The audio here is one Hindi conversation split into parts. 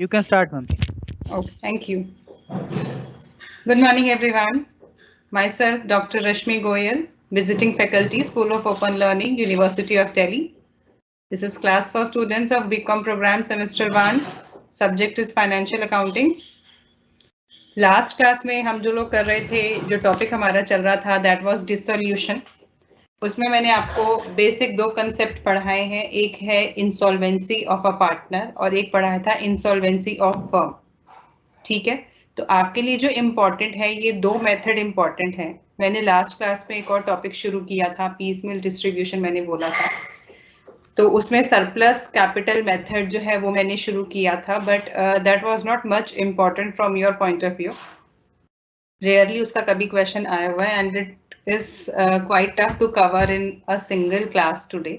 You can start, ma'am. Okay, thank you. Good morning, everyone. Myself, Dr. Rashmi Goyal, visiting faculty, School of Open Learning, University of Delhi. This is class for students of BCom program semester 1. Subject is financial accounting. Last class में हम जो लोग कर रहे थे, जो टॉपिक हमारा चल रहा था, दैट वाज डिसोल्यूशन. उसमें मैंने आपको बेसिक दो कंसेप्ट पढ़ाए हैं. एक है इंसॉल्वेंसी ऑफ अ पार्टनर और एक पढ़ाया था इंसॉल्वेंसी ऑफ फर्म. ठीक है, तो आपके लिए जो इम्पोर्टेंट है, ये दो मेथड इम्पोर्टेंट है. मैंने लास्ट क्लास में एक और टॉपिक शुरू किया था, पीस मिल डिस्ट्रीब्यूशन मैंने बोला था. तो उसमें सरप्लस कैपिटल मेथड जो है वो मैंने शुरू किया था, but that was not much important from your point of view. Rarely उसका कभी क्वेश्चन आया हुआ है and it is quite tough to cover in a single class today.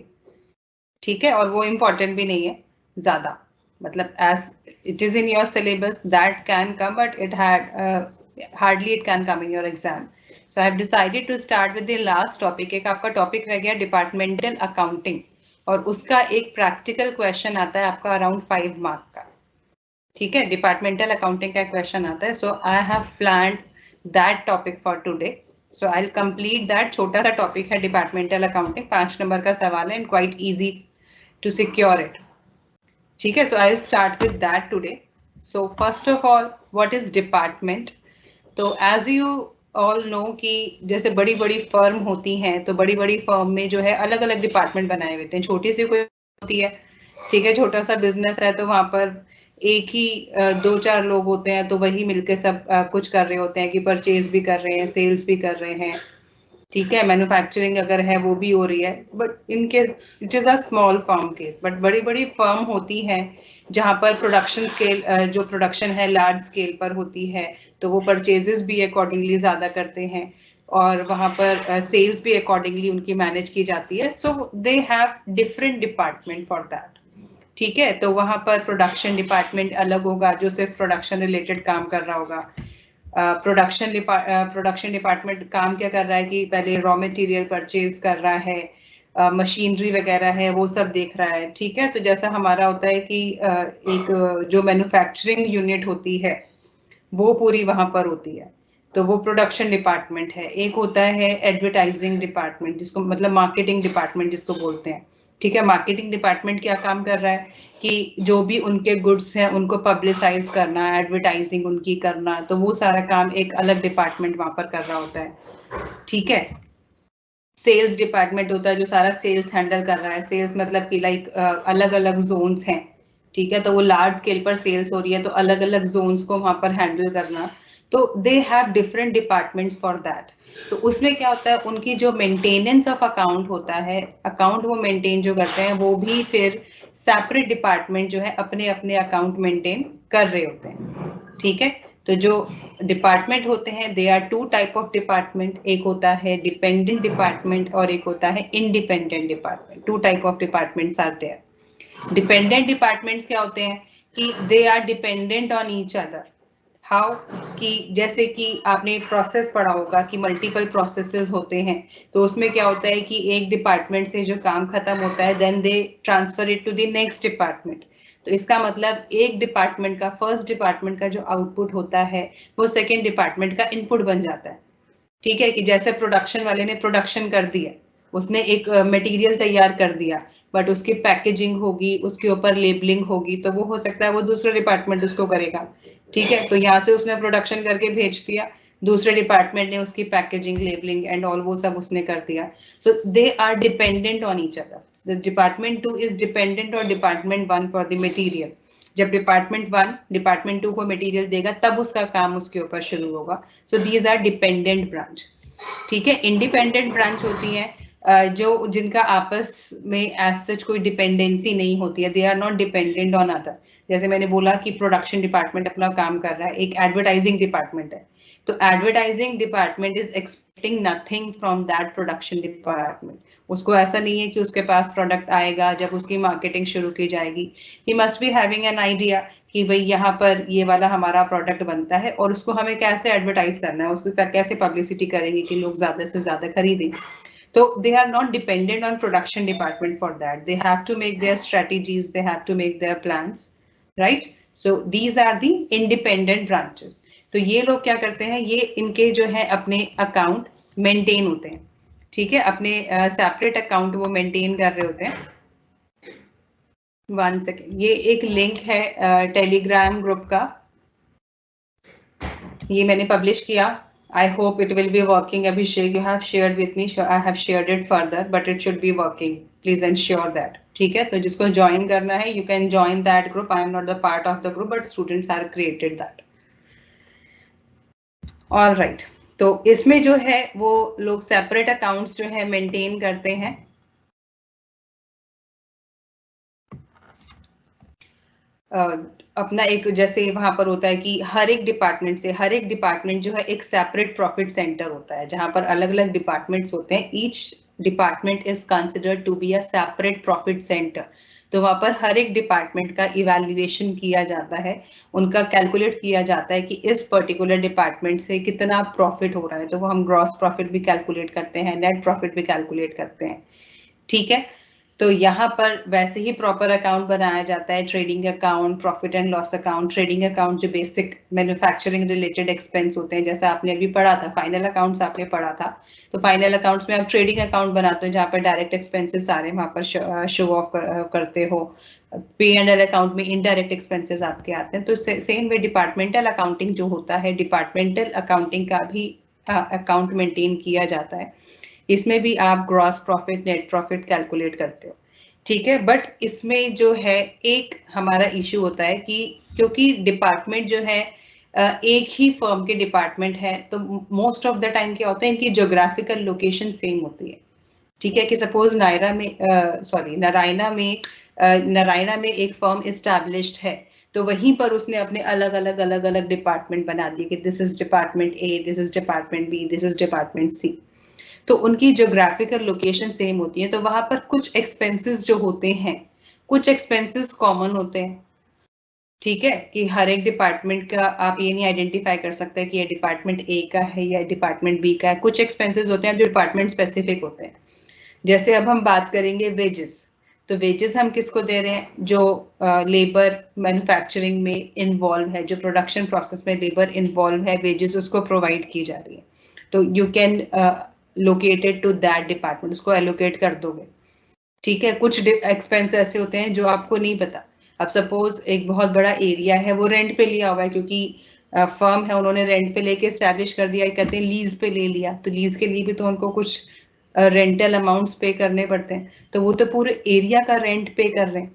ठीक है, और वो इम्पोर्टेंट भी नहीं है ज्यादा. मतलब as it is in your syllabus that can come, but it had hardly it can come in your exam. So I have decided to start with the last topic. एक आपका टॉपिक रह गया डिपार्टमेंटल अकाउंटिंग, और उसका एक प्रैक्टिकल क्वेश्चन आता है आपका अराउंड 5 मार्क का. ठीक है, डिपार्टमेंटल अकाउंटिंग का क्वेश्चन आता है. So I have planned that topic for today. So I will complete that. छोटा सा टॉपिक है डिपार्टमेंटल अकाउंटिंग, 5 नंबर का सवाल है and quite easy to secure it. ठीक है, so I'll start with that today. So first of all, what is department? तो as you all know कि जैसे बड़ी बड़ी फर्म होती हैं, तो बड़ी बड़ी फर्म में जो है अलग अलग डिपार्टमेंट बनाए हुए हैं. छोटी सी कोई होती है, ठीक है, छोटा सा बिजनेस है, तो वहां पर एक ही 2-4 लोग होते हैं, तो वही मिलके सब कुछ कर रहे होते हैं कि परचेज भी कर रहे हैं, सेल्स भी कर रहे हैं. ठीक है, मैन्युफैक्चरिंग अगर है वो भी हो रही है, बट इनके it is a small firm case. But बड़ी बड़ी फर्म होती हैं जहां पर प्रोडक्शन स्केल, जो प्रोडक्शन है लार्ज स्केल पर होती है, तो वो परचेजेस भी अकॉर्डिंगली ज्यादा करते हैं और वहां पर सेल्स भी अकॉर्डिंगली उनकी मैनेज की जाती है. So they have different department for that. ठीक है, तो वहां पर प्रोडक्शन डिपार्टमेंट अलग होगा जो सिर्फ प्रोडक्शन रिलेटेड काम कर रहा होगा. प्रोडक्शन डिपार्टमेंट काम क्या कर रहा है कि पहले रॉ मटेरियल परचेज कर रहा है, मशीनरी वगैरह है वो सब देख रहा है. ठीक है, तो जैसा हमारा होता है कि एक जो मैन्युफैक्चरिंग यूनिट होती है वो पूरी वहां पर होती है, तो वो प्रोडक्शन डिपार्टमेंट है. एक होता है एडवर्टाइजिंग डिपार्टमेंट, जिसको मतलब मार्केटिंग डिपार्टमेंट जिसको बोलते हैं. ठीक है, मार्केटिंग डिपार्टमेंट क्या काम कर रहा है कि जो भी उनके गुड्स हैं उनको पब्लिसाइज करना, एडवर्टाइजिंग उनकी करना, तो वो सारा काम एक अलग डिपार्टमेंट वहां पर कर रहा होता है. ठीक है, सेल्स डिपार्टमेंट होता है जो सारा सेल्स हैंडल कर रहा है. सेल्स मतलब कि लाइक अलग अलग जोन्स हैं. ठीक है, तो वो लार्ज स्केल पर सेल्स हो रही है, तो अलग अलग जोन्स को वहां पर हैंडल करना. तो दे have different departments for that. तो उसमें क्या होता है, उनकी जो मेंटेनेंस ऑफ अकाउंट होता है, अकाउंट वो मेंटेन जो करते हैं, वो भी फिर सेपरेट डिपार्टमेंट जो है अपने अपने अकाउंट मेंटेन कर रहे होते हैं. ठीक है, तो जो डिपार्टमेंट होते हैं, they are 2 type of department. एक होता है डिपेंडेंट डिपार्टमेंट और एक होता है independent department. 2 type of departments are there. Dependent departments क्या होते हैं कि they are dependent on each other. How? कि जैसे कि आपने प्रोसेस पढ़ा होगा कि मल्टीपल प्रोसेसेस होते हैं, तो उसमें क्या होता है कि एक डिपार्टमेंट से जो काम खत्म होता है, then they transfer it to the next department. तो इसका मतलब एक डिपार्टमेंट का, फर्स्ट डिपार्टमेंट का जो आउटपुट होता है वो सेकेंड डिपार्टमेंट का इनपुट बन जाता है. ठीक है, कि जैसे प्रोडक्शन वाले ने प्रोडक्शन कर दिया, उसने एक मटेरियल तैयार कर दिया, बट उसकी पैकेजिंग होगी, उसके ऊपर लेबलिंग होगी, तो वो हो सकता है वो दूसरा डिपार्टमेंट उसको करेगा. ठीक है, तो यहाँ से उसने प्रोडक्शन करके भेज दिया, दूसरे डिपार्टमेंट ने उसकी पैकेजिंग, लेबलिंग एंड ऑल वो सब उसने कर दिया. So they are dependent on each other. The department 2 is dependent on department 1 for the material. जब डिपार्टमेंट 1 डिपार्टमेंट 2 को मटेरियल देगा, तब उसका काम उसके ऊपर शुरू होगा. So these are dependent branch. ठीक है, इंडिपेंडेंट ब्रांच होती है जो जिनका आपस में एज सच कोई डिपेंडेंसी नहीं होती है. They are not dependent on other. जैसे मैंने बोला कि प्रोडक्शन डिपार्टमेंट अपना काम कर रहा है, एक एडवर्टाइजिंग डिपार्टमेंट है, तो advertising department is expecting nothing from that production department. उसको ऐसा नहीं है कि उसके पास प्रोडक्ट आएगा जब उसकी मार्केटिंग शुरू की जाएगी. He must be having an idea कि भाई यहाँ पर ये वाला हमारा प्रोडक्ट बनता है और उसको हमें कैसे एडवर्टाइज करना है, उसको कैसे पब्लिसिटी करेंगे कि लोग ज्यादा से ज्यादा खरीदें. तो they are not dependent on production department for that. They have to make their strategies, they have to make their plans, right? So these are the independent branches. तो ये लोग क्या करते हैं, ये इनके जो है अपने अकाउंट मेंटेन होते हैं, ठीक है, अपने सेपरेट अकाउंट वो मेंटेन कर रहे होते हैं। 1 सेकेंड, ये एक लिंक है टेलीग्राम ग्रुप का, ये मैंने पब्लिश किया। I hope it will be working. Abhishek, you have shared with me. I have shared it further, but it should be working. Please ensure that. ठीक है, तो जिसको ज्वाइन करना है, you can join that group. I am not the part of the group, but students are created that. All right. तो इसमें जो है वो लोग सेपरेट अकाउंट्स जो है मेंटेन करते हैं। अपना एक जैसे वहां पर होता है कि हर एक डिपार्टमेंट जो है एक सेपरेट प्रॉफिट सेंटर होता है, जहां पर अलग अलग डिपार्टमेंट्स होते हैं। Each department is considered to be a separate profit centre. तो वहां पर हर एक डिपार्टमेंट का इवैल्यूएशन किया जाता है, उनका कैलकुलेट किया जाता है कि इस पर्टिकुलर डिपार्टमेंट से कितना प्रॉफिट हो रहा है। तो वो हम ग्रॉस प्रॉफिट भी कैलकुलेट करते हैं, नेट प्रॉफिट भी कैलकुलेट करते हैं, ठीक है। तो यहाँ पर वैसे ही प्रॉपर अकाउंट बनाया जाता है, trading account, profit and loss account. Trading account जो बेसिक मैन्युफैक्चरिंग रिलेटेड एक्सपेंस होते हैं, जैसा आपने अभी पढ़ा था, फाइनल अकाउंट्स आपने पढ़ा था। तो फाइनल अकाउंट्स में आप ट्रेडिंग अकाउंट बनाते हो, जहाँ पर डायरेक्ट एक्सपेंसेस सारे वहाँ पर शो ऑफ करते हो। P&L अकाउंट में इनडायरेक्ट एक्सपेंसेस आपके आते हैं। तो सेम वे डिपार्टमेंटल अकाउंटिंग जो होता है, डिपार्टमेंटल अकाउंटिंग का भी अकाउंट मेंटेन किया जाता है। इसमें भी आप gross profit, net profit calculate करते हो, ठीक है। बट इसमें जो है एक हमारा इश्यू होता है कि क्योंकि डिपार्टमेंट जो है एक ही फर्म के डिपार्टमेंट है, तो मोस्ट ऑफ द टाइम क्या होता है, इनकी ज्योग्राफिकल लोकेशन सेम होती है, ठीक है। कि सपोज नारायणा में एक फर्म इस्टेब्लिश्ड है, तो वहीं पर उसने अपने अलग अलग डिपार्टमेंट बना दिए कि this is department A, this is department B, this is department C. तो उनकी ज्योग्राफिकल लोकेशन सेम होती है, तो वहां पर कुछ एक्सपेंसेस जो होते हैं, कुछ एक्सपेंसेस कॉमन होते हैं, ठीक है। कि हर एक डिपार्टमेंट का आप ये नहीं आइडेंटिफाई कर सकते कि ये डिपार्टमेंट ए का है या डिपार्टमेंट बी का है। कुछ एक्सपेंसेस होते हैं जो डिपार्टमेंट स्पेसिफिक होते हैं। जैसे अब हम बात करेंगे वेजेस, तो वेजेस हम किसको दे रहे हैं, जो लेबर मैन्युफैक्चरिंग में इन्वॉल्व है, जो प्रोडक्शन प्रोसेस में लेबर इन्वॉल्व है, वेजेस उसको प्रोवाइड की जा रही है। तो you can located to that department, उसको एलोकेट कर दोगे, ठीक है। कुछ एक्सपेंस ऐसे होते हैं जो आपको नहीं पता। अब सपोज एक बहुत बड़ा एरिया है, वो रेंट पे लिया हुआ है, क्योंकि फर्म है, उन्होंने रेंट पे लेके एस्टैब्लिश कर दिया, कहते हैं लीज पे ले लिया, तो लीज के लिए भी तो उनको कुछ रेंटल अमाउंट्स पे करने पड़ते हैं, तो वो तो पूरे एरिया का रेंट पे कर रहे हैं,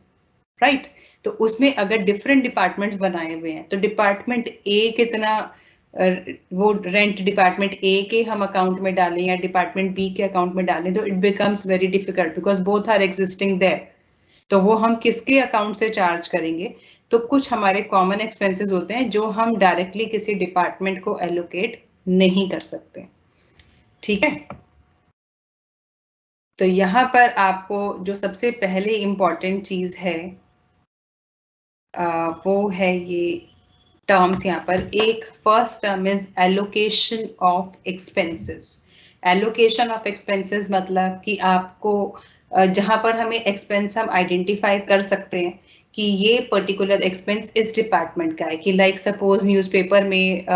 राइट। तो उसमें अगर डिफरेंट डिपार्टमेंट्स बनाए हुए हैं, तो डिपार्टमेंट ए कितना वो रेंट डिपार्टमेंट ए के हम अकाउंट में डालें या डिपार्टमेंट बी के अकाउंट में डालें, तो it becomes very difficult because both are existing there. तो वो हम किसके अकाउंट से चार्ज करेंगे। तो कुछ हमारे कॉमन एक्सपेंसेस होते हैं जो हम डायरेक्टली किसी डिपार्टमेंट को एलोकेट नहीं कर सकते, ठीक है। तो यहाँ पर आपको जो सबसे पहले इंपॉर्टेंट चीज है वो है ये टर्म्स। यहाँ पर एक first term is allocation of expenses. Allocation of expenses मतलब कि आपको जहां पर हमें एक्सपेंस हम आइडेंटिफाई कर सकते हैं कि ये पर्टिकुलर एक्सपेंस इस डिपार्टमेंट का है, कि लाइक सपोज न्यूज़पेपर में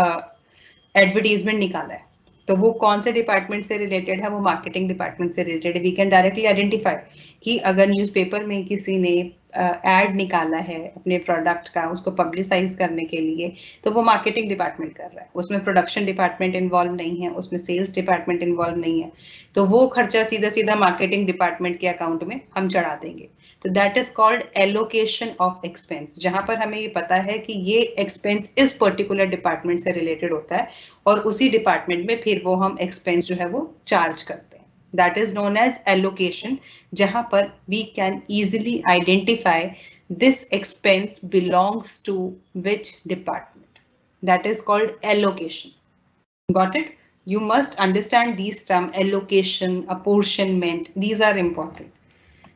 एडवर्टीजमेंट निकाला है, तो वो कौन से डिपार्टमेंट से रिलेटेड है, वो मार्केटिंग डिपार्टमेंट से रिलेटेड है। वी कैन डायरेक्टली आइडेंटिफाई कि अगर न्यूज़पेपर में किसी ने एड निकाला है अपने प्रोडक्ट का, उसको पब्लिसाइज करने के लिए, तो वो मार्केटिंग डिपार्टमेंट कर रहा है, उसमें प्रोडक्शन डिपार्टमेंट इन्वॉल्व नहीं है, उसमें सेल्स डिपार्टमेंट इन्वॉल्व नहीं है, तो वो खर्चा सीधा सीधा मार्केटिंग डिपार्टमेंट के अकाउंट में हम चढ़ा देंगे। तो that is called allocation of expense, जहां पर हमें ये पता है कि ये एक्सपेंस इस पर्टिकुलर डिपार्टमेंट से रिलेटेड होता है और उसी डिपार्टमेंट में फिर वो हम एक्सपेंस जो है वो चार्ज करते हैं। That is known as allocation, जहां पर we can easily identify this expense belongs to which department. That is called allocation. Got it? You must understand these terms: allocation, apportionment. These are important.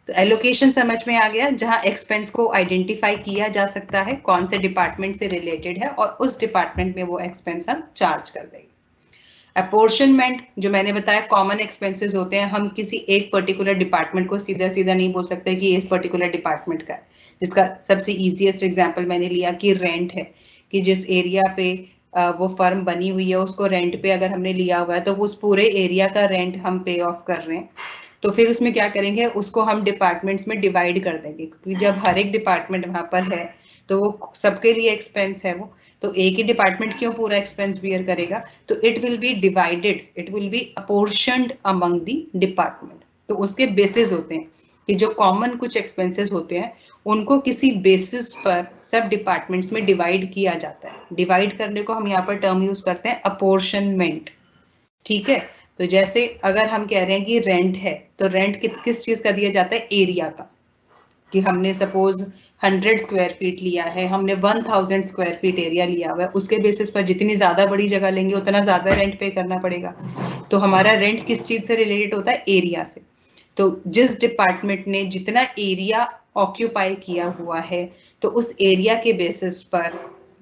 तो एलोकेशन समझ में आ गया, जहां एक्सपेंस को आइडेंटिफाई किया जा सकता है कौन से डिपार्टमेंट से रिलेटेड है और उस डिपार्टमेंट में वो एक्सपेंस हम चार्ज कर देंगे। अपॉर्शनमेंट जो मैंने बताया, कॉमन एक्सपेंसेस होते हैं, हम किसी एक पर्टिकुलर डिपार्टमेंट को सीधा सीधा नहीं बोल सकते कि इस पर्टिकुलर डिपार्टमेंट का है। जिसका सबसे इजीएस्ट एग्जांपल मैंने लिया कि रेंट है, कि जिस एरिया पे वो फर्म बनी हुई है उसको रेंट पे अगर हमने लिया हुआ है तो उस पूरे एरिया का रेंट हम पे ऑफ कर रहे हैं। तो फिर उसमें क्या करेंगे, उसको हम डिपार्टमेंट्स में डिवाइड कर देंगे, क्योंकि जब हर एक डिपार्टमेंट वहां पर है तो वो सबके लिए एक्सपेंस है वो, तो एक ही डिपार्टमेंट क्यों पूरा एक्सपेंस बियर करेगा, तो it will be divided, it will be apportioned among the department. तो उसके बेसिस होते हैं कि जो कॉमन कुछ एक्सपेंसेस होते हैं उनको किसी बेसिस पर सब डिपार्टमेंट्स में डिवाइड किया जाता है। डिवाइड करने को हम यहाँ पर टर्म यूज करते हैं अपोर्शनमेंट, ठीक है। तो जैसे अगर हम कह रहे हैं कि रेंट है, तो रेंट किस चीज का दिया जाता है, एरिया का, कि हमने सपोज 100 स्क्वायर फीट लिया है, हमने 1000 स्क्वायर फीट एरिया लिया हुआ है, उसके बेसिस पर जितनी ज्यादा बड़ी जगह लेंगे उतना ज्यादा रेंट पे करना पड़ेगा। तो हमारा रेंट किस चीज से रिलेटेड होता है, एरिया से। तो जिस डिपार्टमेंट ने जितना एरिया ऑक्यूपाई किया हुआ है तो उस एरिया के बेसिस पर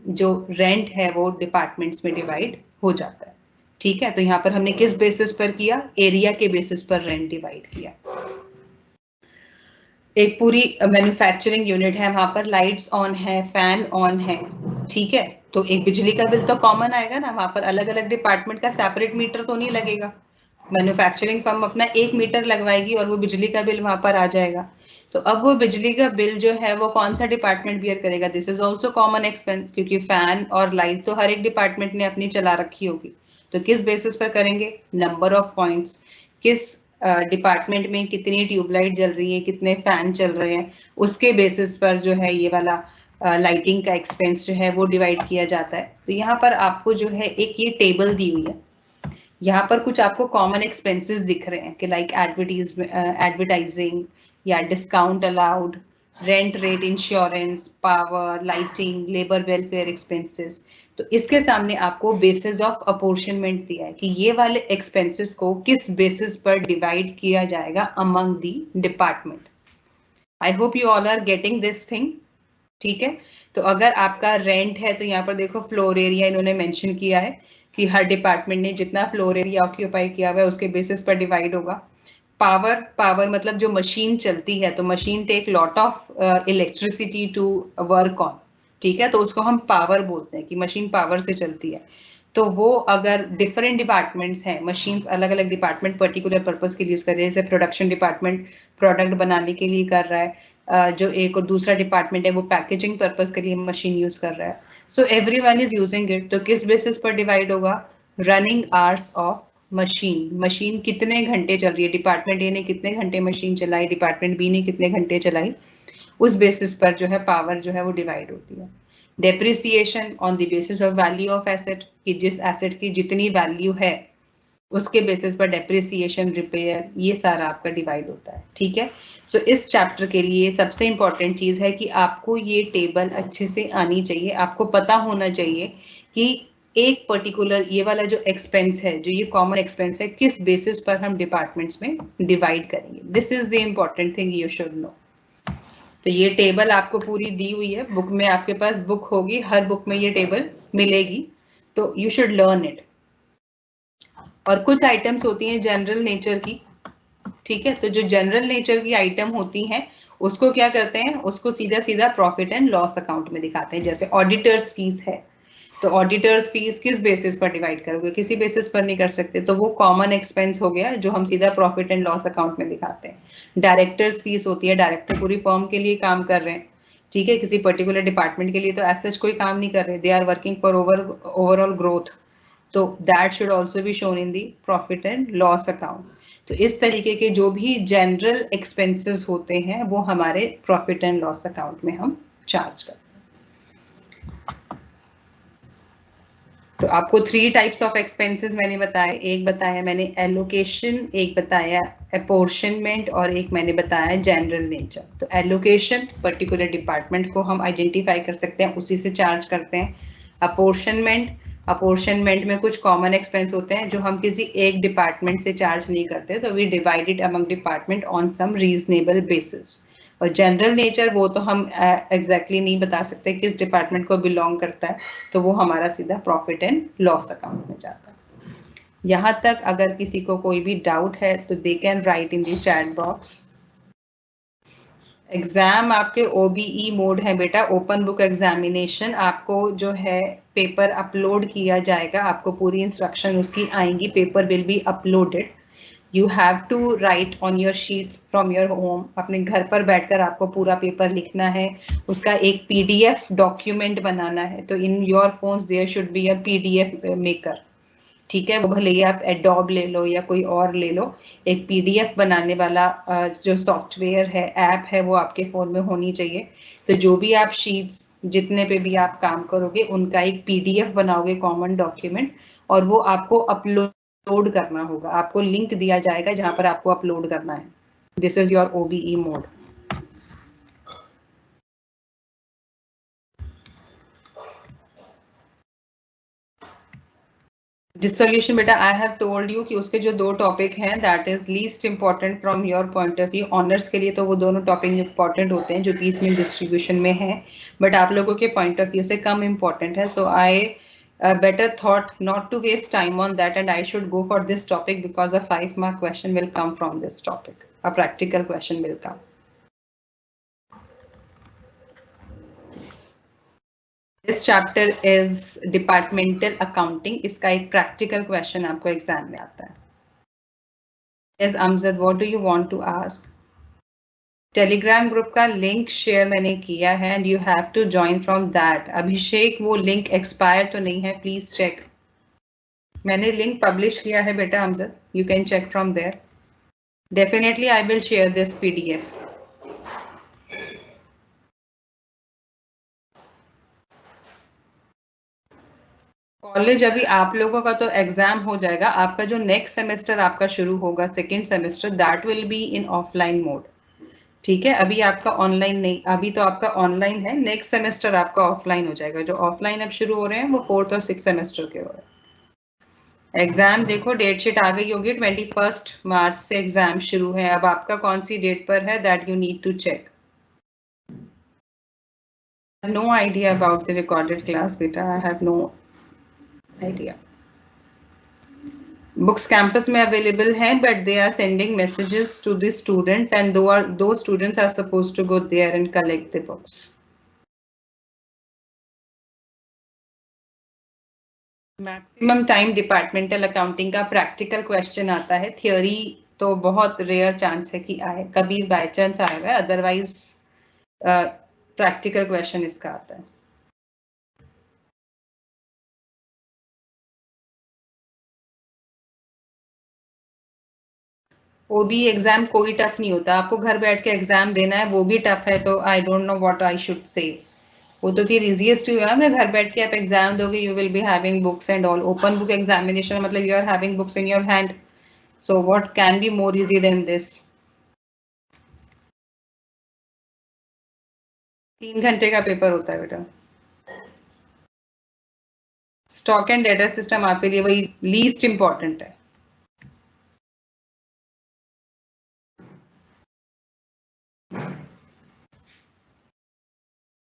जो रेंट है वो डिपार्टमेंट्स में डिवाइड हो जाता है, ठीक है। तो यहाँ पर हमने किस बेसिस पर किया, एरिया के बेसिस पर रेंट डिवाइड किया। एक पूरी मैन्युफैक्चरिंग यूनिट है, वहां पर लाइट्स ऑन है, फैन ऑन है, ठीक है। तो एक बिजली का बिल तो कॉमन आएगा ना, वहां पर अलग अलग डिपार्टमेंट का सेपरेट मीटर तो नहीं लगेगा। मैन्युफैक्चरिंग फर्म अपना एक मीटर लगवाएगी और वो बिजली का बिल वहां पर आ जाएगा। तो अब वो बिजली का बिल जो है वो कौन सा डिपार्टमेंट बियर करेगा, this is also common expense, क्योंकि फैन और लाइट तो हर एक डिपार्टमेंट ने अपनी चला रखी होगी। तो किस बेसिस पर करेंगे, नंबर ऑफ पॉइंट्स, किस डिपार्टमेंट में कितनी ट्यूबलाइट जल रही है, कितने फैन चल रहे हैं, उसके बेसिस पर जो है ये वाला लाइटिंग का एक्सपेंस जो है वो डिवाइड किया जाता है। तो यहाँ पर आपको जो है एक ये टेबल दी हुई है, यहाँ पर कुछ आपको कॉमन एक्सपेंसेस दिख रहे हैं कि लाइक एडवर्टाइजिंग या discount allowed, rent rate, insurance, power, lighting, labour welfare expenses. तो इसके सामने आपको बेसिस ऑफ अपोर्शनमेंट दिया है कि ये वाले एक्सपेंसेस को किस बेसिस पर डिवाइड किया जाएगा among the department. I hope you all are getting this thing, ठीक है। तो अगर आपका रेंट है तो यहाँ पर देखो फ्लोर एरिया इन्होंने मेंशन किया है कि हर डिपार्टमेंट ने जितना फ्लोर एरिया ऑक्यूपाई किया हुआ है उसके बेसिस पर डिवाइड होगा। पावर मतलब जो मशीन चलती है, तो machine take lot of electricity to work on, ठीक है। तो उसको हम पावर बोलते हैं कि मशीन पावर से चलती है। तो वो अगर डिफरेंट डिपार्टमेंट्स हैं, मशीन्स अलग अलग डिपार्टमेंट पर्टिकुलर पर्पस के लिए यूज कर रहे हैं, जैसे प्रोडक्शन डिपार्टमेंट प्रोडक्ट बनाने के लिए कर रहा है, जो एक और दूसरा डिपार्टमेंट है वो पैकेजिंग पर्पस के लिए मशीन यूज कर रहा है। So everyone is using it. तो किस बेसिस पर डिवाइड होगा, running hours of machine, machine कितने घंटे चल रही है, डिपार्टमेंट ए ने कितने घंटे मशीन चलाई, डिपार्टमेंट बी ने कितने घंटे चलाई, उस बेसिस पर जो है पावर जो है वो डिवाइड होती है। Depreciation on the basis of value of asset, कि जिस एसेट की जितनी वैल्यू है उसके बेसिस पर डेप्रिसिएशन, रिपेयर, ये सारा आपका डिवाइड होता है, ठीक है। सो इस चैप्टर के लिए सबसे इंपॉर्टेंट चीज है कि आपको ये टेबल अच्छे से आनी चाहिए, आपको पता होना चाहिए कि एक पर्टिकुलर ये वाला जो एक्सपेंस है, जो ये कॉमन एक्सपेंस है, किस बेसिस पर हम डिपार्टमेंट्स में डिवाइड करेंगे। This is the important thing you should know. तो ये टेबल आपको पूरी दी हुई है बुक में, आपके पास बुक होगी, हर बुक में ये टेबल मिलेगी, तो यू शुड लर्न इट। और कुछ आइटम्स होती हैं जनरल नेचर की, ठीक है। तो जो जनरल नेचर की आइटम होती हैं उसको क्या करते हैं, उसको सीधा सीधा प्रॉफिट एंड लॉस अकाउंट में दिखाते हैं। जैसे ऑडिटर्स फीस है, तो ऑडिटर्स फीस किस बेसिस पर डिवाइड करोगे, किसी बेसिस पर नहीं कर सकते, तो वो कॉमन एक्सपेंस हो गया जो हम सीधा प्रॉफिट एंड लॉस अकाउंट में दिखाते हैं। डायरेक्टर्स फीस होती है, डायरेक्टर पूरी फर्म के लिए काम कर रहे हैं, ठीक है, किसी पर्टिकुलर डिपार्टमेंट के लिए तो एज सच कोई काम नहीं कर रहे, they are working for overall growth, तो that should also be shown in the profit and loss account. तो इस तरीके के जो भी जनरल एक्सपेंसेस होते हैं वो हमारे प्रॉफिट एंड लॉस अकाउंट में हम चार्ज करते हैं। तो आपको 3 टाइप्स ऑफ एक्सपेंसेस मैंने बताए, एक बताया मैंने एलोकेशन, एक बताया अपोर्शनमेंट और एक मैंने बताया जनरल नेचर। तो एलोकेशन पर्टिकुलर डिपार्टमेंट को हम आइडेंटिफाई कर सकते हैं, उसी से चार्ज करते हैं। अपोर्शनमेंट में कुछ कॉमन एक्सपेंस होते हैं जो हम किसी एक डिपार्टमेंट से चार्ज नहीं करते, तो we divided among department on some reasonable basis. और जनरल नेचर वो तो हम एग्जैक्टली नहीं बता सकते किस डिपार्टमेंट को बिलोंग करता है, तो वो हमारा सीधा प्रॉफिट एंड लॉस अकाउंट में जाता है। यहाँ तक अगर किसी को कोई भी डाउट है तो they can write in the chat box exam आपके OBE मोड है बेटा, ओपन बुक एग्जामिनेशन। आपको जो है पेपर अपलोड किया जाएगा, आपको पूरी इंस्ट्रक्शन उसकी आएंगी, paper will be uploaded. You have to write on your sheets from your home. अपने घर पर बैठकर आपको पूरा पेपर लिखना है, उसका एक PDF डॉक्यूमेंट बनाना है। तो in your phones there should be a PDF maker, ठीक है। वो भले ही आप एडोब ले लो या कोई और ले लो, एक PDF बनाने वाला जो सॉफ्टवेयर है, ऐप है, वो आपके फोन में होनी चाहिए। तो जो भी आप शीट्स जितने पे भी आप काम करोगे उनका एक PDF बनाओगे, कॉमन डॉक्यूमेंट, और वो आपको अपलोड करना होगा। आपको लिंक दिया जाएगा जहां पर आपको अपलोड करना है। This is your OBE mode. Dissolution बेटा, आई हैव टोल्ड यू कि उसके जो 2 टॉपिक हैं, that is least important from your point of view. Honours के लिए तो वो दोनों टॉपिक इंपॉर्टेंट होते हैं जो पीस मील डिस्ट्रीब्यूशन में है, बट आप लोगों के पॉइंट ऑफ व्यू से कम इंपॉर्टेंट है। So I better thought not to waste time on that and I should go for this topic because a 5 mark question will come from this topic, a practical question will come. This chapter is departmental accounting. इसका एक प्रैक्टिकल क्वेश्चन आपको एग्जाम में आता है। Yes, Amjad, what do you want to ask? Telegram group का लिंक शेयर मैंने किया है and you have to join from that. Abhishek, वो लिंक एक्सपायर तो नहीं है, प्लीज चेक। मैंने लिंक पब्लिश किया है बेटा Amjad, you can check from there. Definitely I will share this PDF। College अभी आप लोगों का तो एग्जाम हो जाएगा, आपका जो नेक्स्ट सेमेस्टर आपका शुरू होगा, second semester, that will be in offline mode, ठीक है। अभी आपका ऑनलाइन नहीं, अभी तो आपका ऑनलाइन है, नेक्स्ट सेमेस्टर आपका ऑफलाइन हो जाएगा। जो ऑफलाइन अब शुरू हो रहे हैं वो 4th और 6th सेमेस्टर के हो रहे हैं। एग्जाम देखो, डेट शीट आ गई होगी, 21 मार्च से एग्जाम शुरू है। अब आपका कौन सी डेट पर है, that you need to check. No idea about the recorded class बेटा, I have no idea. Books campus में अवेलेबल हैं, but they are sending messages to the students and though students are supposed to go there and collect the books. Maximum time departmental accounting का प्रैक्टिकल क्वेश्चन आता है, थियोरी तो बहुत रेयर चांस है कि आए, कभी बाय चांस आएगा, अदरवाइज प्रैक्टिकल क्वेश्चन इसका आता है। OBE एग्जाम कोई टफ नहीं होता, आपको घर बैठ के एग्जाम देना है, वो भी टफ है तो I don't know what I should say. वो तो फिर इजीएस्ट ही हुआ ना, घर बैठ के आप एग्जाम दोगे, you will be having books and all. Open book examination मतलब you are having books in your hand, so what can be more easy than this. 3 घंटे का पेपर होता है बेटा। स्टॉक एंड डेटा सिस्टम आपके लिए वही लीस्ट इंपॉर्टेंट है।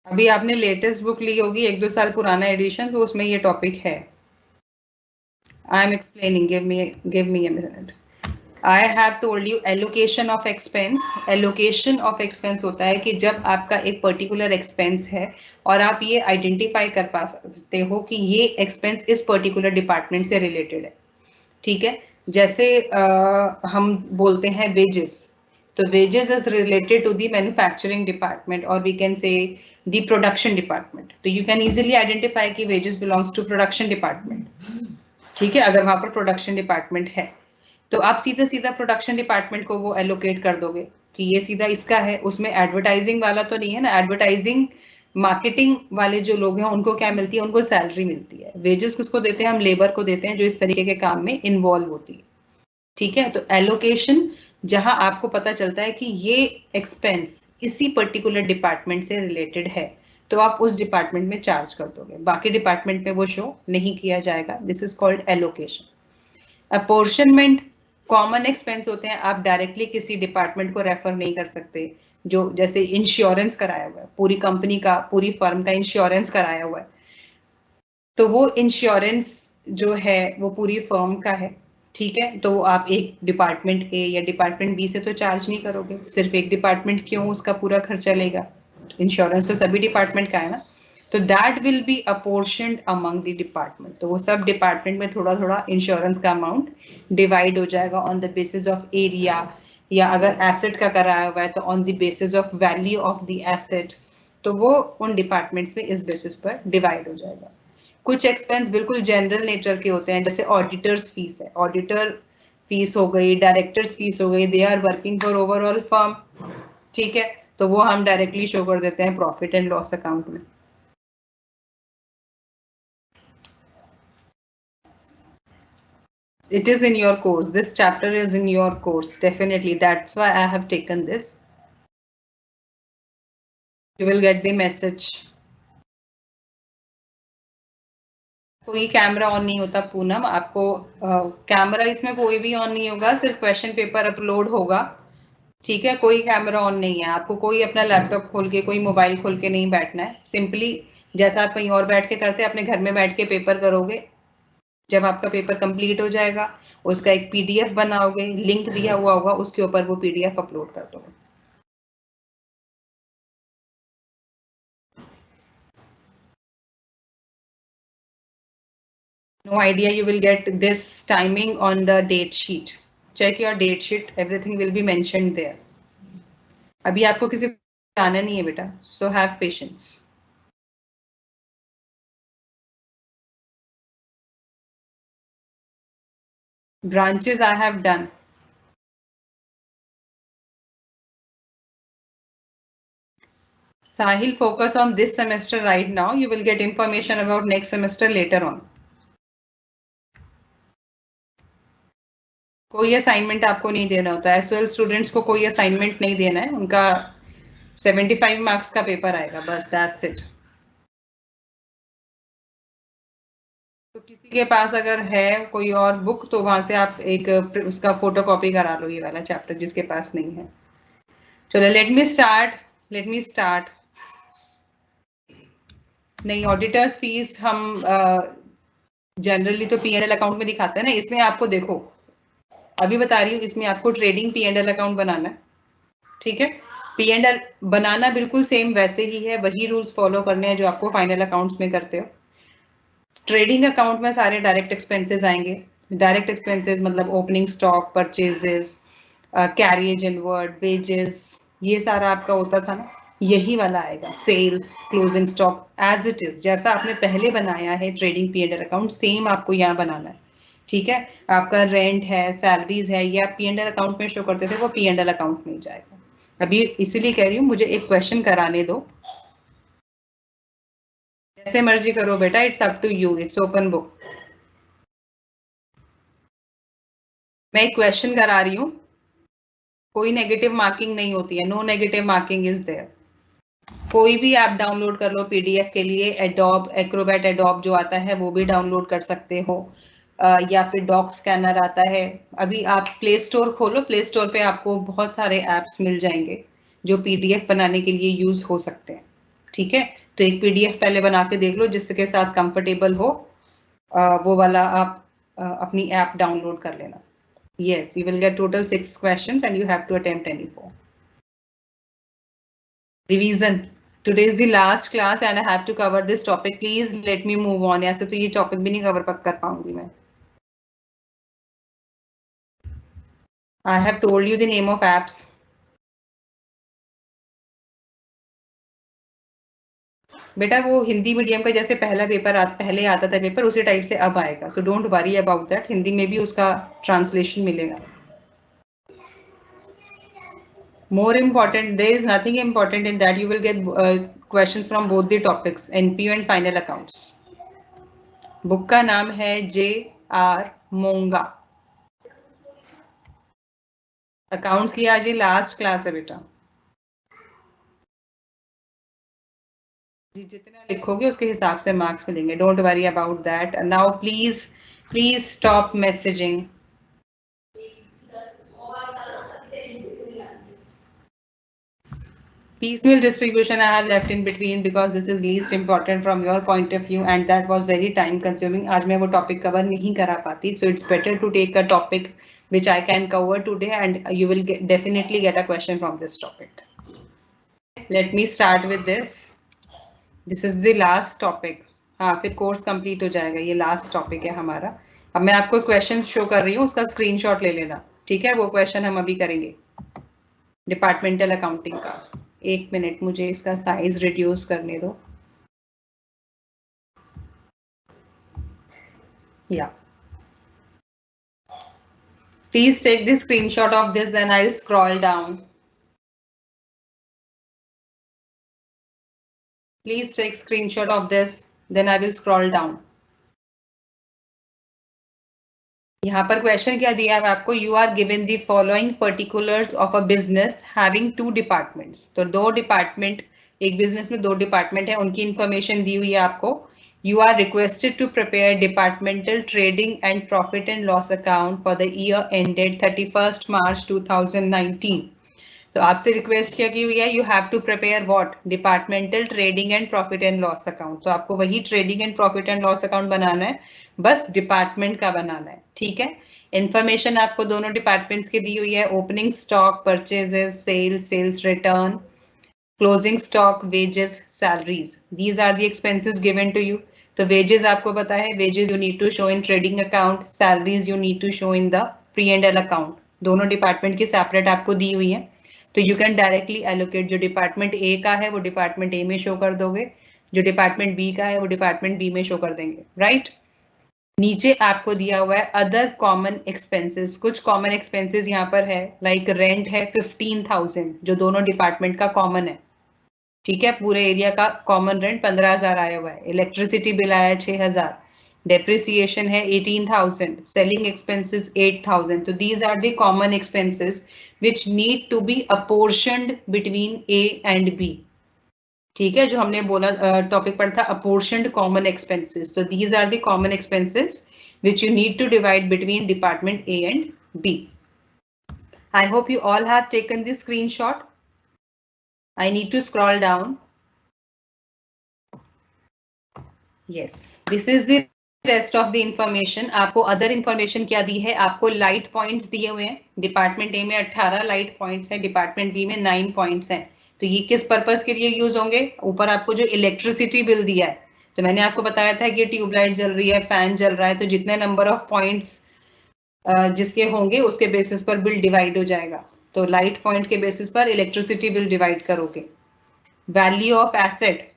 अभी आपने लेटेस्ट बुक ली होगी, 1-2 साल पुराना एडिशन, तो उसमें ये टॉपिक है। I am explaining, give me a minute. I have told you allocation of expense. Allocation of expense होता है कि जब आपका एक पर्टिकुलर एक्सपेंस है और आप ये आइडेंटिफाई कर पा सकते हो कि ये एक्सपेंस इस पर्टिकुलर डिपार्टमेंट से रिलेटेड है, ठीक है। जैसे हम बोलते हैं वेजेस, तो wages is related to the manufacturing department और we can say the production department. तो यू कैन इजीली आइडेंटिफाई कि wages belongs to production department, ठीक है, अगर वहां पर प्रोडक्शन डिपार्टमेंट है तो आप सीधा सीधा प्रोडक्शन डिपार्टमेंट को वो एलोकेट कर दोगे कि ये सीधा इसका है। उसमें एडवर्टाइजिंग वाला तो नहीं है ना, एडवर्टाइजिंग मार्केटिंग वाले जो लोग हैं उनको क्या मिलती है, उनको सैलरी मिलती है। वेजेस किसको देते हैं, हम लेबर को देते हैं जो इस तरीके के काम में इन्वॉल्व होती है, ठीक है। तो एलोकेशन जहां आपको पता चलता है कि ये एक्सपेंस इसी पर्टिकुलर डिपार्टमेंट से रिलेटेड है, तो आप उस डिपार्टमेंट में चार्ज कर दोगे, बाकी डिपार्टमेंट में वो शो नहीं किया जाएगा। This is called allocation. Apportionment common expense होते हैं, आप डायरेक्टली किसी डिपार्टमेंट को रेफर नहीं कर सकते। जो जैसे इंश्योरेंस कराया हुआ है, पूरी कंपनी का, पूरी फर्म का इंश्योरेंस कराया हुआ है, तो वो इंश्योरेंस जो है वो पूरी फर्म का है, ठीक है, तो आप एक डिपार्टमेंट ए या डिपार्टमेंट बी से तो चार्ज नहीं करोगे, सिर्फ एक डिपार्टमेंट क्यों, उसका पूरा खर्चा लेगा, इंश्योरेंस तो सभी डिपार्टमेंट का है ना, तो that will be apportioned among the department, तो वो सब डिपार्टमेंट में थोड़ा थोड़ा इंश्योरेंस का अमाउंट डिवाइड हो जाएगा on the basis of area, या अगर एसेट का कराया हुआ है तो on the basis of value of the asset, तो वो उन डिपार्टमेंट्स में इस बेसिस पर डिवाइड हो जाएगा। कुछ एक्सपेंस बिल्कुल जनरल नेचर के होते हैं, जैसे ऑडिटर्स फीस है, ऑडिटर फीस हो गई, डायरेक्टर्स फीस हो गई, they are working for overall firm, ठीक है, तो वो हम डायरेक्टली शो कर देते हैं प्रॉफिट एंड लॉस अकाउंट में। It is in your course, this chapter is in your course, definitely, that's why I have taken this. You will get the message. कोई कैमरा ऑन नहीं होता पूनम, आपको कैमरा इसमें कोई भी ऑन नहीं होगा, सिर्फ क्वेश्चन पेपर अपलोड होगा, ठीक है, कोई कैमरा ऑन नहीं है, आपको कोई अपना लैपटॉप खोल के कोई मोबाइल खोल के नहीं बैठना है, सिंपली जैसा आप कहीं और बैठ के करते हैं अपने घर में बैठ के पेपर करोगे, जब आपका पेपर कंप्लीट हो जाएगा उसका एक पीडीएफ बनाओगे, लिंक दिया हुआ होगा, उसके ऊपर वो पीडीएफ अपलोड कर दोगे। No idea, you will get this timing on the date sheet. Check your date sheet, everything will be mentioned there. अभी आपको किसी को आना नहीं है बेटा, so have patience. Branches I have done. Sahil, focus on this semester right now. You will get information about next semester later on. कोई असाइनमेंट आपको नहीं देना होता है, एसओएल स्टूडेंट्स को कोई असाइनमेंट नहीं देना है, उनका 75 मार्क्स का पेपर आएगा, बस दैट्स इट। तो किसी के पास अगर है कोई और बुक तो वहां से आप एक उसका फोटोकॉपी करा लो, ये वाला चैप्टर जिसके पास नहीं है। चलो लेट मी स्टार्ट। नहीं, ऑडिटर्स फीस हम जनरली तो पी एंड एल अकाउंट में दिखाते हैं ना, इसमें आपको देखो अभी बता रही हूँ, इसमें आपको trading P and L account बनाना है, ठीक है, पी एंड एल बनाना बिल्कुल सेम वैसे ही है, वही रूल्स फॉलो करने हैं जो आपको फाइनल अकाउंट्स में करते हो। ट्रेडिंग अकाउंट में सारे डायरेक्ट एक्सपेंसेस आएंगे, डायरेक्ट एक्सपेंसेस मतलब opening stock, purchases, carriage inward, wages, ये सारा आपका होता था ना, यही वाला आएगा, sales, closing stock, as it is जैसा आपने पहले बनाया है trading P and L account, same आपको यहाँ बनाना है, ठीक है। आपका रेंट है, सैलरीज है, ये आप पी एंड एल अकाउंट में शो करते थे, वो पी एंड एल अकाउंट में जाएगा। अभी इसीलिए कह रही हूँ मुझे एक क्वेश्चन कराने दो, जैसे मर्जी करो बेटा, it's up to you, it's open book. मैं एक क्वेश्चन करा रही हूँ, कोई नेगेटिव मार्किंग नहीं होती है, no negative marking is there. कोई भी ऐप डाउनलोड कर लो पीडीएफ के लिए, एडोब एक्रोबैट एडोब जो आता है वो भी डाउनलोड कर सकते हो, या फिर डॉक स्कैनर आता है। अभी आप प्ले स्टोर खोलो, प्ले स्टोर पे आपको बहुत सारे ऐप्स मिल जाएंगे जो पीडीएफ बनाने के लिए यूज हो सकते हैं, ठीक है। तो एक पीडीएफ पहले बना के देख लो जिसके साथ कंफर्टेबल हो, वो वाला आप अपनी ऐप डाउनलोड कर लेना। Yes, you will get total 6 questions and you have to attempt any 4. Revision. Today is the last class and I have to cover this topic. Please let me move on. ऐसे तो ये topic भी नहीं cover कर पाऊंगी मैं. I have told you the name of apps. बेटा वो हिंदी मीडियम का जैसे पहला पेपर पहले आता था पेपर, उसी टाइप से अब आएगा, so don't worry about that. Hindi में भी उसका ट्रांसलेशन मिलेगा. More important, there is nothing important in that. You will get questions from both the topics, NPU and final accounts. Book का नाम है JR मोंगा। अकाउंट्स की आज ये लास्ट क्लास है बेटा, जितना लिखोगे उसके हिसाब से मार्क्स मिलेंगे, don't worry about that. Now please stop messaging. Piecemeal distribution I have left in between because this is least important from your point of view and that was very time consuming. आज मैं वो topic cover नहीं करा पाती, so it's better to take a topic which I can cover today and you will definitely get a question from this topic. Let me start with this. This is the last topic. हाँ, फिर कोर्स कंप्लीट हो जाएगा. ये लास्ट टॉपिक है हमारा. अब मैं आपको क्वेश्चन शो कर रही हूँ, उसका स्क्रीनशॉट ले लेना. ठीक है, वो क्वेश्चन हम अभी करेंगे डिपार्टमेंटल अकाउंटिंग का. एक मिनट, मुझे इसका साइज रिड्यूस करने दो. या please take the screenshot of this, then I will scroll down. Please take screenshot of this, then I will scroll down. यहाँ पर क्वेश्चन क्या दिया है आपको? You are given the following particulars of a business having 2 departments. तो 2 डिपार्टमेंट, एक बिजनेस में 2 डिपार्टमेंट है, उनकी इंफॉर्मेशन दी हुई है आपको. You are requested to prepare departmental trading and profit and loss account for the year ended 31 March 2019. तो आपसे रिक्वेस्ट क्या की हुई है? You have to prepare what? Departmental trading and profit and loss account. तो आपको वही trading and profit and loss account बनाना है, बस डिपार्टमेंट का बनाना है. ठीक है, इंफॉर्मेशन आपको दोनों डिपार्टमेंट्स की दी हुई है. Opening stock, purchases, sales, sales return, closing stock, wages, salaries. These are the expenses given to you. तो वेजेस आपको पता है, wages you need to show in trading account, salaries you need to show in the P and L account. दोनों डिपार्टमेंट की सेपरेट आपको दी हुई है. तो यू कैन डायरेक्टली एलोकेट. जो डिपार्टमेंट ए का है वो डिपार्टमेंट ए में शो कर दोगे, जो डिपार्टमेंट बी का है वो डिपार्टमेंट बी में शो कर देंगे. राइट, नीचे आपको दिया हुआ है अदर कॉमन एक्सपेंसेस. कुछ कॉमन एक्सपेंसेस यहाँ पर है, लाइक रेंट है 15,000 जो दोनों डिपार्टमेंट का कॉमन है. ठीक है, पूरे एरिया का कॉमन रेंट 15,000 आया हुआ है. इलेक्ट्रिसिटी बिल आया है 6,000. डेप्रिसिएशन है 18,000. Selling expenses 8,000. तो these are the common expenses which need to be apportioned between a and b. ठीक है, जो हमने बोला टॉपिक पढ़ा था अपोर्शनड कॉमन एक्सपेंसेस. तो these are the common expenses which you need to divide between department A and B. I hope you all have taken this screenshot. I need to scroll down. Yes, this is the rest of the information. आपको other information क्या दी है? आपको light points दिए हुए हैं. डिपार्टमेंट A में 18 light points हैं, डिपार्टमेंट B में 9 points हैं. तो ये किस पर्पस के लिए यूज होंगे? ऊपर आपको जो इलेक्ट्रिसिटी बिल दिया है, तो मैंने आपको बताया था कि ट्यूबलाइट जल रही है, फैन जल रहा है, तो जितने नंबर ऑफ पॉइंट्स जिसके होंगे उसके बेसिस पर बिल डिवाइड हो जाएगा. तो लाइट पॉइंट के बेसिस पर इलेक्ट्रिसिटी बिल डिवाइड करोगे. वैल्यू ऑफ एसेट,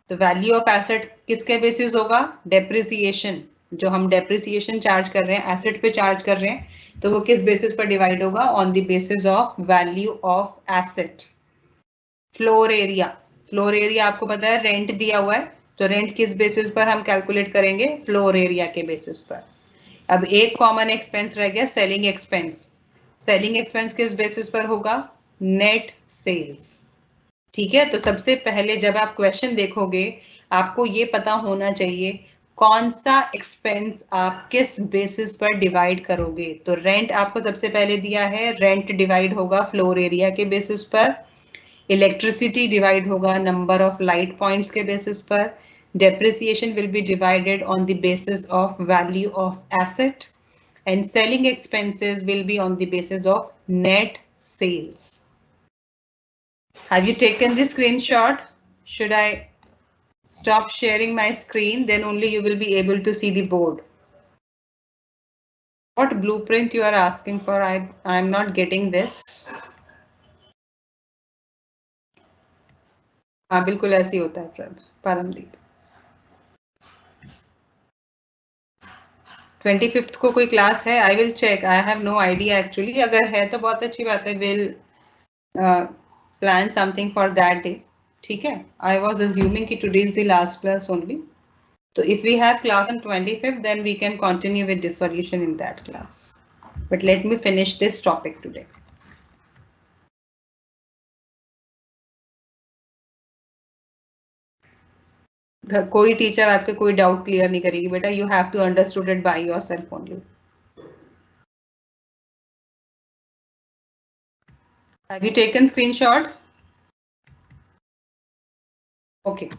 तो वैल्यू ऑफ एसेट किसके बेसिस होगा? डेप्रिसिएशन. जो हम डेप्रिसिएशन चार्ज कर रहे हैं, एसेट पे चार्ज कर रहे हैं, तो वो किस बेसिस पर डिवाइड होगा? On the basis of value of asset. Floor area, floor area आपको पता है रेंट दिया हुआ है, तो रेंट किस बेसिस पर हम कैलकुलेट करेंगे? फ्लोर एरिया के बेसिस पर. अब एक कॉमन एक्सपेंस रह गया, सेलिंग एक्सपेंस. सेलिंग एक्सपेंस किस बेसिस पर होगा? Net sales. ठीक है, तो सबसे पहले जब आप क्वेश्चन देखोगे आपको ये पता होना चाहिए कौन सा एक्सपेंस आप किस बेसिस पर डिवाइड करोगे. तो रेंट आपको सबसे पहले दिया है, रेंट डिवाइड होगा फ्लोर एरिया के बेसिस पर. इलेक्ट्रिसिटी डिवाइड होगा नंबर ऑफ लाइट पॉइंट्स के बेसिस पर. depreciation will be divided on the basis of value of asset and selling expenses will be on the basis of net sales. Have you taken the screenshot? Should I stop sharing my screen? Then only you will be able to see the board. What blueprint you are asking for? I am not getting this. हाँ, बिल्कुल ऐसे ही होता है परमदीप. 25th को कोई क्लास है? I will check, I have no idea actually. अगर है तो बहुत अच्छी बात है, will plan something for that day. ठीक है, आई वाज अज्यूमिंग कि today is the last class only. तो if we have class on 25th then we can continue with this solution in that class. But let me finish this topic today. कोई टीचर आपके कोई डाउट क्लियर नहीं करेगी बेटा. You have to understood it by yourself only. Have you taken screenshot? Okay,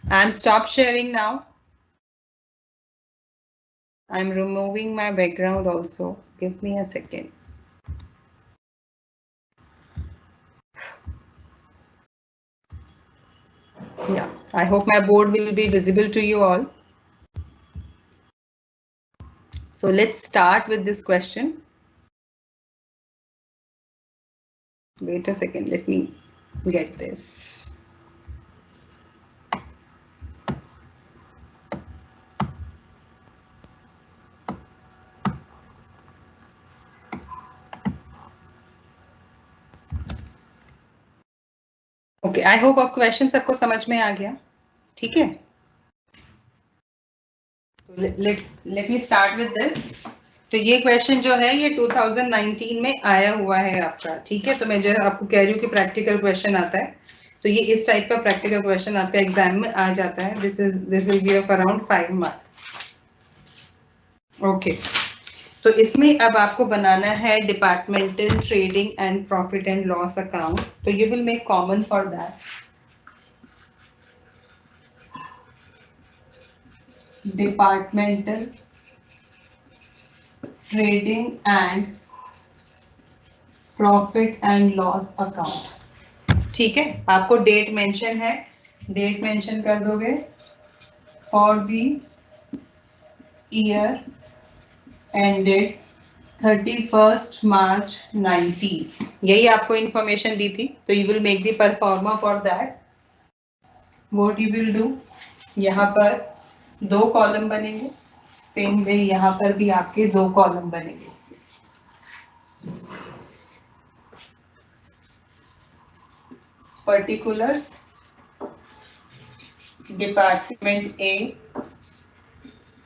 I'm stop sharing now. I'm removing my background also. Give me a second. Yeah, I hope my board will be visible to you all. So let's start with this question. Wait a second, let me get this. Okay, I hope अब क्वेश्चन सबको समझ में आ गया, ठीक है? Let me start with this. तो ये क्वेश्चन जो है ये 2019 में आया हुआ है आपका, ठीक है? तो मैं जो आपको कह रही हूँ कि प्रैक्टिकल क्वेश्चन आता है, तो ये इस टाइप का प्रैक्टिकल क्वेश्चन आपका एग्जाम में आ जाता है. This will be of around 5 marks. Okay, तो इसमें अब आपको बनाना है departmental trading and profit and loss account. तो you will make common for that departmental trading and profit and loss account. ठीक है, आपको डेट मेंशन है, डेट मेंशन कर दोगे for the year ended 31st March 19. यही आपको इंफॉर्मेशन दी थी. तो you will make the proforma for that. What you will do, यहाँ पर 2 कॉलम बनेंगे, सेम वे यहाँ पर भी आपके 2 कॉलम बनेंगे. Particulars department A,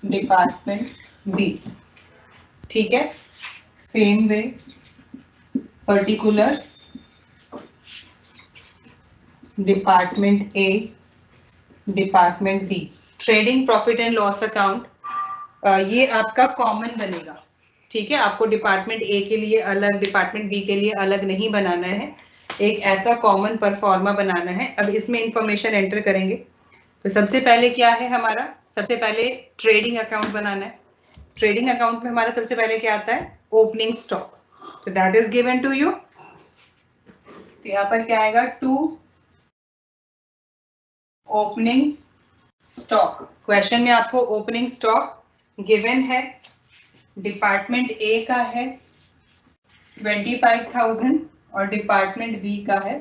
department B. ठीक है, same way particulars department A, department B. Trading profit and loss account ये आपका कॉमन बनेगा. ठीक है, आपको डिपार्टमेंट ए के लिए अलग, डिपार्टमेंट बी के लिए अलग नहीं बनाना है, एक ऐसा कॉमन परफॉर्मा बनाना है. अब इसमें इंफॉर्मेशन एंटर करेंगे. तो सबसे पहले क्या है हमारा, सबसे पहले ट्रेडिंग अकाउंट बनाना है. ट्रेडिंग अकाउंट में हमारा सबसे पहले क्या आता है, ओपनिंग स्टॉक. तो that is given to you. तो यहाँ पर क्या आएगा, 2 ओपनिंग स्टॉक. क्वेश्चन में आपको ओपनिंग स्टॉक गिवन है, डिपार्टमेंट ए का है 25,000 और डिपार्टमेंट बी का है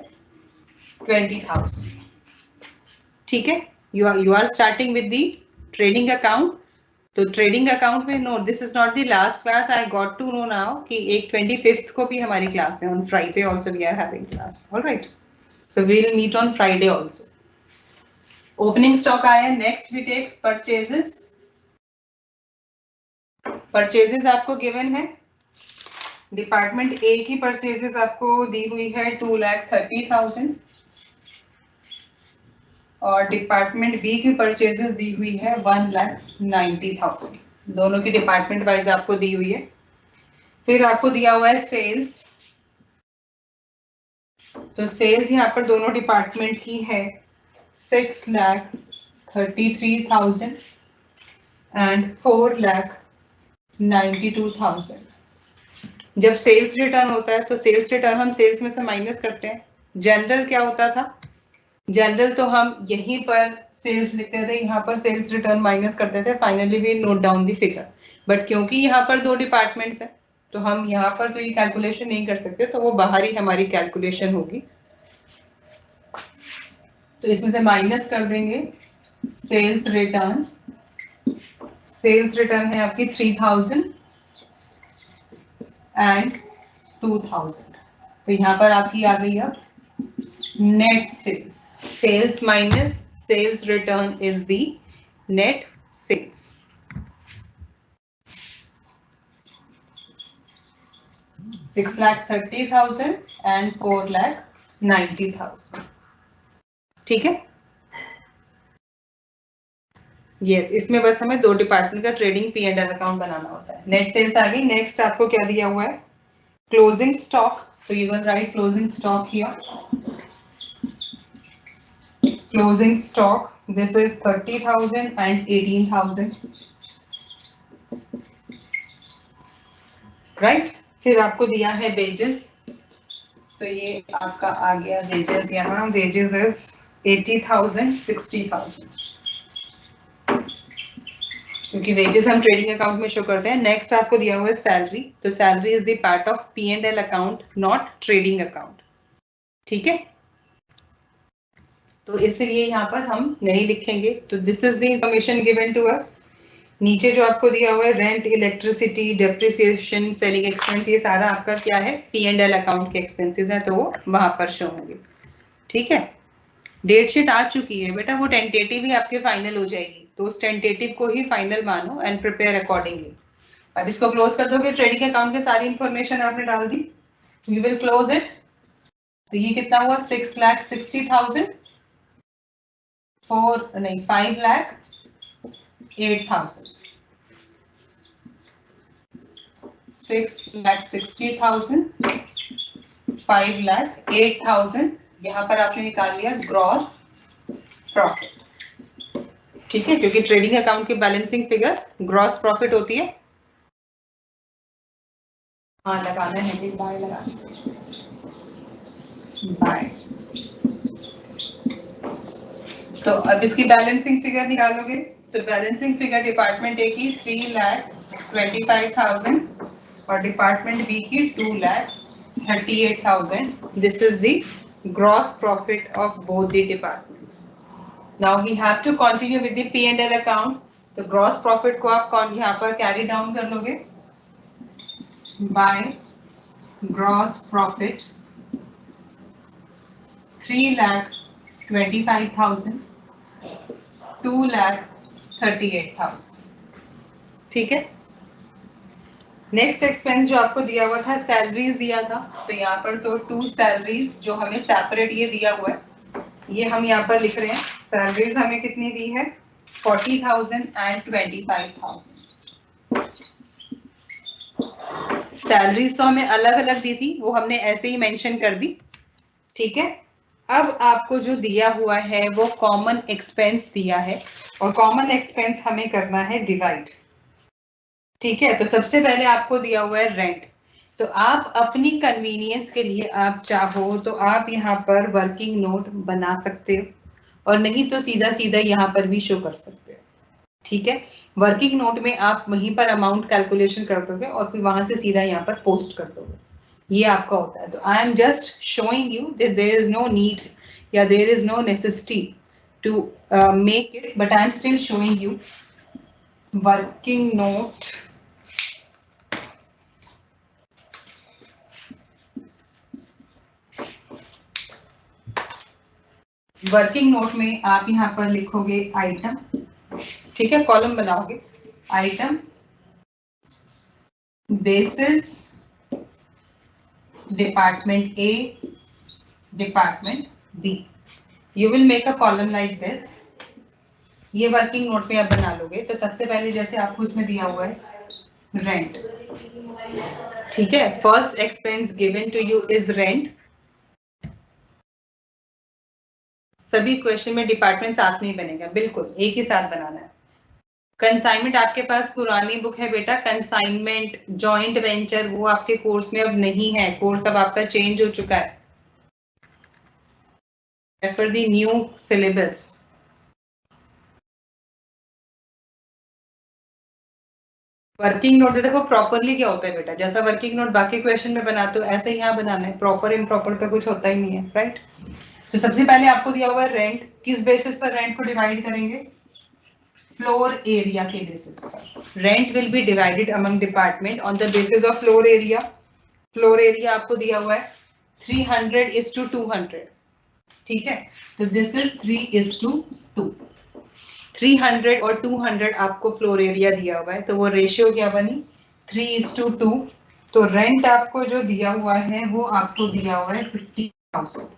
20,000. ठीक है, you are starting with the trading account. तो ट्रेडिंग अकाउंट में, no this is not the last class. I got to know now कि एक 25th को भी हमारी क्लास है. On Friday also we are having class. Alright, so we will meet on Friday also. Opening stock आया. Next we take purchases. Purchases आपको गिवन है, डिपार्टमेंट ए की परचेजेस आपको दी हुई है 2,30,000 और डिपार्टमेंट बी की परचेजेस दी हुई है 1,90,000. दोनों की डिपार्टमेंट वाइज आपको दी हुई है. फिर आपको दिया हुआ है सेल्स. तो सेल्स यहाँ पर दोनों डिपार्टमेंट की है 6,33,000 एंड 4,92,000. जब सेल्स रिटर्न होता है तो सेल्स रिटर्न हम सेल्स में से माइनस करते हैं. जनरल क्या होता था, जनरल तो हम यहीं पर सेल्स लिखते थे, यहाँ पर सेल्स रिटर्न माइनस करते थे, finally we note down the figure. But क्योंकि यहाँ पर 2 डिपार्टमेंट्स हैं तो हम यहाँ पर तो ये कैलकुलेशन नहीं कर सकते, तो वो बाहर ही हमारी कैलकुलेशन होगी. तो इसमें से माइनस कर देंगे सेल्स रिटर्न. सेल्स रिटर्न है आपकी 3,000 एंड 2,000. तो यहाँ पर आपकी आ गई अब net sales. Sales minus sales return is the net sales. $6,30,000 and 4,90,000. ठीक है, यस, इसमें बस हमें 2 डिपार्टमेंट का trading P and L account बनाना होता है. नेट सेल्स आ गई. नेक्स्ट आपको क्या दिया हुआ है, क्लोजिंग स्टॉक. तो you will right closing stock here. Closing stock this is 30,000 and 18,000, right. फिर आपको दिया है वेजेस, तो ये आपका आ गया वेजेस, यहाँ वेजेस इज 80,000 60,000, क्योंकि वेजेस हम ट्रेडिंग अकाउंट में शो करते हैं। नेक्स्ट आपको दिया हुआ है सैलरी, तो salary is the part of P&L account, not trading account, ठीक है। तो इसलिए यहाँ पर हम नहीं लिखेंगे। तो this is the information given to us. नीचे जो आपको दिया हुआ है rent, electricity, depreciation, selling expense, ये सारा आपका क्या है, P&L अकाउंट के एक्सपेंसेस हैं, तो वो वहां पर शो होंगे, ठीक है। डेट शीट आ चुकी है बेटा, वो टेंटेटिव ही आपके फाइनल हो जाएगी, तो उस टेंटेटिव को ही फाइनल मानो एंड प्रिपेयर अकॉर्डिंगली। अब इसको क्लोज कर दोगे, ट्रेडिंग अकाउंट के सारी इंफॉर्मेशन आपने डाल दी, यू विल क्लोज इट। तो ये कितना हुआ, 6,60,000 5,08,000, 6,60,000 5,08,000, यहाँ पर आपने निकाल लिया ग्रॉस प्रॉफिट, ठीक है, क्योंकि ट्रेडिंग अकाउंट की बैलेंसिंग फिगर ग्रॉस प्रॉफिट होती है। हाँ लगाना है, बाय लगाना, बाय। तो अब इसकी बैलेंसिंग फिगर निकालोगे, तो बैलेंसिंग फिगर डिपार्टमेंट ए की 3,25,000 और डिपार्टमेंट बी की 2,38,000। This is the gross profit of both the departments. Now we have to continue with the P&L account. तो ग्रॉस प्रॉफिट को आप यहाँ पर कैरी डाउन कर लोगे बाय ग्रॉस प्रॉफिट 3,25,000 2,38,000, ठीक है। नेक्स्ट एक्सपेंस जो आपको दिया हुआ था, सैलरीज दिया था, तो यहाँ पर तो 2 सैलरीज जो हमें सेपरेट ये दिया हुआ है, ये हम यहाँ पर लिख रहे हैं। सैलरीज हमें कितनी दी है, 40,000 एंड 25,000। सैलरीज तो हमें अलग अलग दी थी, वो हमने ऐसे ही मेंशन कर दी, ठीक है। अब आपको जो दिया हुआ है वो कॉमन एक्सपेंस दिया है, और कॉमन एक्सपेंस हमें करना है डिवाइड, ठीक है। तो सबसे पहले आपको दिया हुआ है रेंट, तो आप अपनी कन्वीनियंस के लिए आप चाहो तो आप यहाँ पर वर्किंग नोट बना सकते हो, और नहीं तो सीधा सीधा यहाँ पर भी शो कर सकते हो, ठीक है। वर्किंग नोट में आप वहीं पर अमाउंट कैलकुलेशन कर दोगे और फिर वहां से सीधा यहाँ पर पोस्ट कर दोगे, ये आपका होता है। तो I am just showing you that there is no need या there is no necessity to make it, but I am still showing you working note. Working note में आप यहाँ पर लिखोगे आइटम, ठीक है, कॉलम बनाओगे, item basis department A department B, you will make a column like this. ये वर्किंग नोट में आप बना लोगे। तो सबसे पहले जैसे आपको इसमें दिया हुआ है रेंट, ठीक है, first expense given to you is rent. सभी क्वेश्चन में डिपार्टमेंट साथ में ही बनेगा, बिल्कुल एक ही साथ बनाना है। कंसाइनमेंट आपके पास पुरानी बुक है बेटा, कंसाइनमेंट जॉइंट वेंचर, वो आपके कोर्स में अब नहीं है, कोर्स अब आपका चेंज हो चुका है for the new syllabus. Working note देखो प्रॉपरली क्या होता है बेटा, जैसा वर्किंग नोट बाकी क्वेश्चन में बनाते हो ऐसे ही यहाँ बनाना है, प्रॉपर इम्प्रॉपर का कुछ होता ही नहीं है, राइट। तो सबसे पहले आपको दिया हुआ है रेंट, किस बेसिस पर रेंट को डिवाइड करेंगे, फ्लोर एरिया के बेसिस पर। Rent will be divided among department on the basis of floor area. Floor area आपको दिया हुआ है 300:200, ठीक है। तो दिस इज 3:2, 300 और 200 आपको फ्लोर एरिया दिया हुआ है, तो वो रेशियो क्या बनी, 3:2। तो रेंट आपको जो दिया हुआ है वो आपको दिया हुआ है 15,000।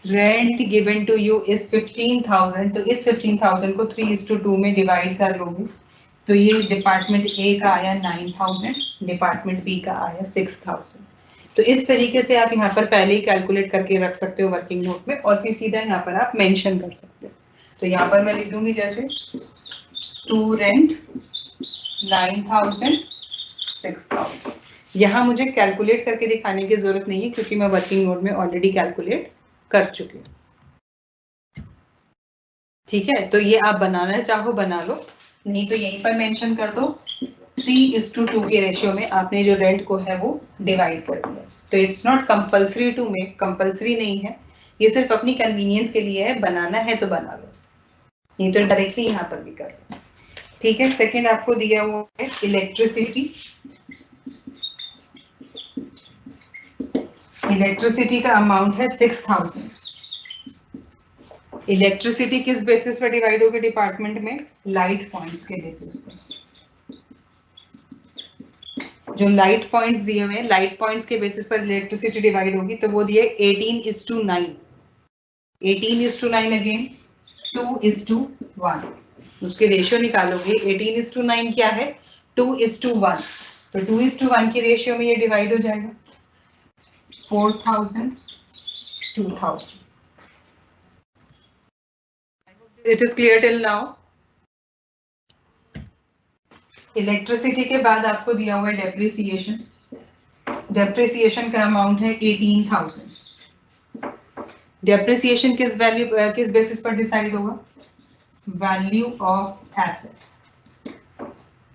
Rent given to you is 15,000, तो इस 15,000 को 3:2 में डिवाइड कर लोगे, तो ये डिपार्टमेंट ए का आया 9,000, डिपार्टमेंट बी का आया 6,000। तो इस तरीके से आप यहाँ पर पहले ही कैलकुलेट करके रख सकते हो वर्किंग नोट में, और फिर सीधा यहाँ पर आप मेंशन कर सकते हो। तो यहाँ पर मैं लिख दूंगी जैसे टू रेंट 9,000 6,000। यहाँ मुझे कैलकुलेट करके दिखाने की जरूरत नहीं है क्योंकि मैं वर्किंग नोट में ऑलरेडी कैलकुलेट कर चुकी हूँ। ठीक है, तो ये आप बनाना चाहो बना लो, नहीं तो यहीं पर मेंशन कर दो 3:2 के रेशियो में आपने जो रेंट को है वो डिवाइड कर दिया। तो it's not compulsory to make, compulsory नहीं है, ये सिर्फ अपनी कन्वीनियंस के लिए है, बनाना है तो बना लो, नहीं तो डायरेक्टली यहाँ पर भी कर लो। ठीक है, सेकंड आपको दिया हुआ है इलेक्ट्रिसिटी। इलेक्ट्रिसिटी का अमाउंट है 6,000। इलेक्ट्रिसिटी किस बेसिस पर डिवाइड होगी डिपार्टमेंट में? लाइट पॉइंट्स के बेसिस पर। जो लाइट पॉइंट्स दिए हुए हैं, लाइट पॉइंट्स के बेसिस पर इलेक्ट्रिसिटी डिवाइड होगी, तो वो दिए 18:9। 18:9 अगेन 2:1। उसके रेशियो निकालोगे, 18:9 क्या है? 2:1। तो 2:1 की रेशियो में ये डिवाइड हो जाएगा 4,000 2,000। It is clear till now? Electricity के बाद आपको दिया हुआ है डेप्रिसिएशन। डेप्रिसिएशन का अमाउंट है 18,000। डेप्रिसिएशन किस वैल्यू, किस बेसिस पर डिसाइड होगा? Value of asset.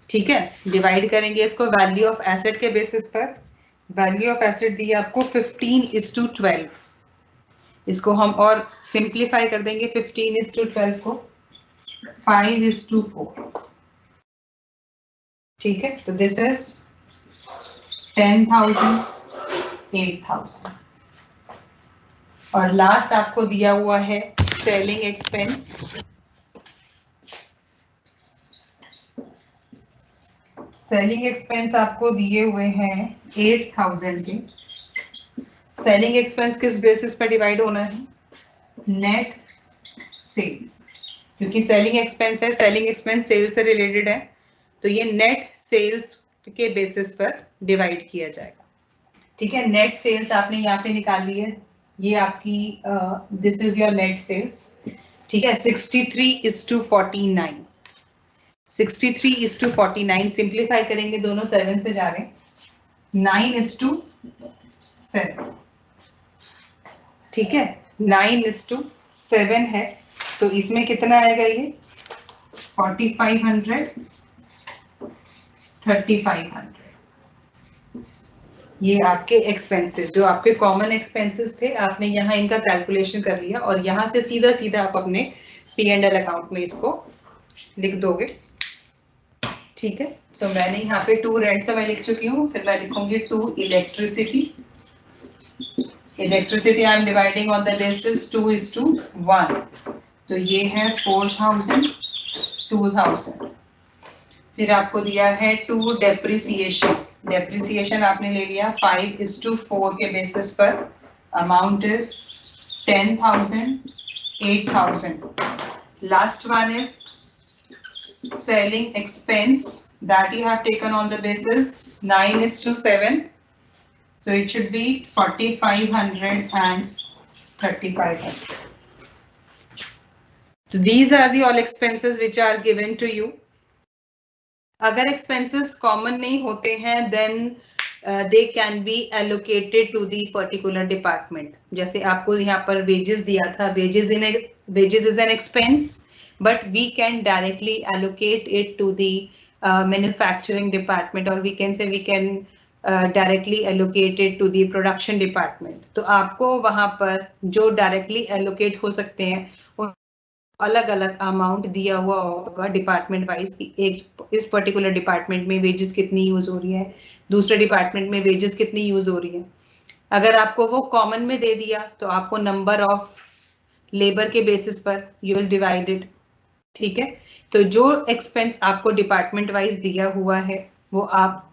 ठीक है, डिवाइड करेंगे इसको वैल्यू ऑफ एसेट के बेसिस पर। वैल्यू ऑफ एसेट दी आपको 15:12। इसको हम और सिंप्लीफाई कर देंगे 15:12 को 5:4। ठीक है, तो दिस इज 10,000 8,000। और लास्ट आपको दिया हुआ है सेलिंग एक्सपेंस। सेलिंग एक्सपेंस आपको दिए हुए हैं 8,000 के। सेलिंग एक्सपेंस किस बेसिस पर डिवाइड होना है? Net sales. क्योंकि सेलिंग एक्सपेंस है, सेलिंग एक्सपेंस सेल्स से रिलेटेड है, तो ये नेट सेल्स के बेसिस पर डिवाइड किया जाएगा। ठीक है, नेट सेल्स आपने यहाँ पे निकाल ली है, ये आपकी this is your net sales. ठीक है, 63:49। 63:49 सिंप्लीफाई करेंगे, दोनों 7 से जा रहे हैं, 9:7। ठीक है, 9:7 है, तो इसमें कितना आएगा? ये 4,500 3,500। ये आपके एक्सपेंसेस, जो आपके कॉमन एक्सपेंसेस थे, आपने यहाँ इनका कैलकुलेशन कर लिया और यहाँ से सीधा सीधा आप अपने P&L अकाउंट में इसको लिख दोगे। ठीक है, तो मैंने यहाँ पे 2 रेंट तो मैं लिख चुकी हूँ, फिर मैं लिखूंगी 2 electricity. Electricity I am dividing on the basis 2:1, तो ये है 4,000 2,000। फिर आपको दिया है 2 डेप्रिसिएशन। डेप्रिसिएशन आपने ले लिया 5:4 के बेसिस पर, amount is 10,000 8,000। Last one is selling expense that you have taken on the basis 9:7, so it should be 4,500 and 3,500. So these are the all expenses which are given to you. अगर expenses common नहीं होते हैं then they can be allocated to the particular department. जैसे आपको यहाँ पर wages दिया था, wages is an expense, but we can directly allocate it to the manufacturing department, or we can say we can directly allocate it to the production department. तो आपको वहाँ पर जो directly allocate हो सकते हैं, अलग अलग अमाउंट दिया हुआ होगा डिपार्टमेंट वाइज, एक इस पर्टिकुलर डिपार्टमेंट में वेजेस कितनी यूज हो रही है, दूसरे डिपार्टमेंट में वेजेस कितनी यूज हो रही है। अगर आपको वो कॉमन में दे दिया तो आपको नंबर ऑफ लेबर के बेसिस पर यू विल डिवाइड इट। ठीक है, तो जो एक्सपेंस आपको डिपार्टमेंट वाइज दिया हुआ है वो आप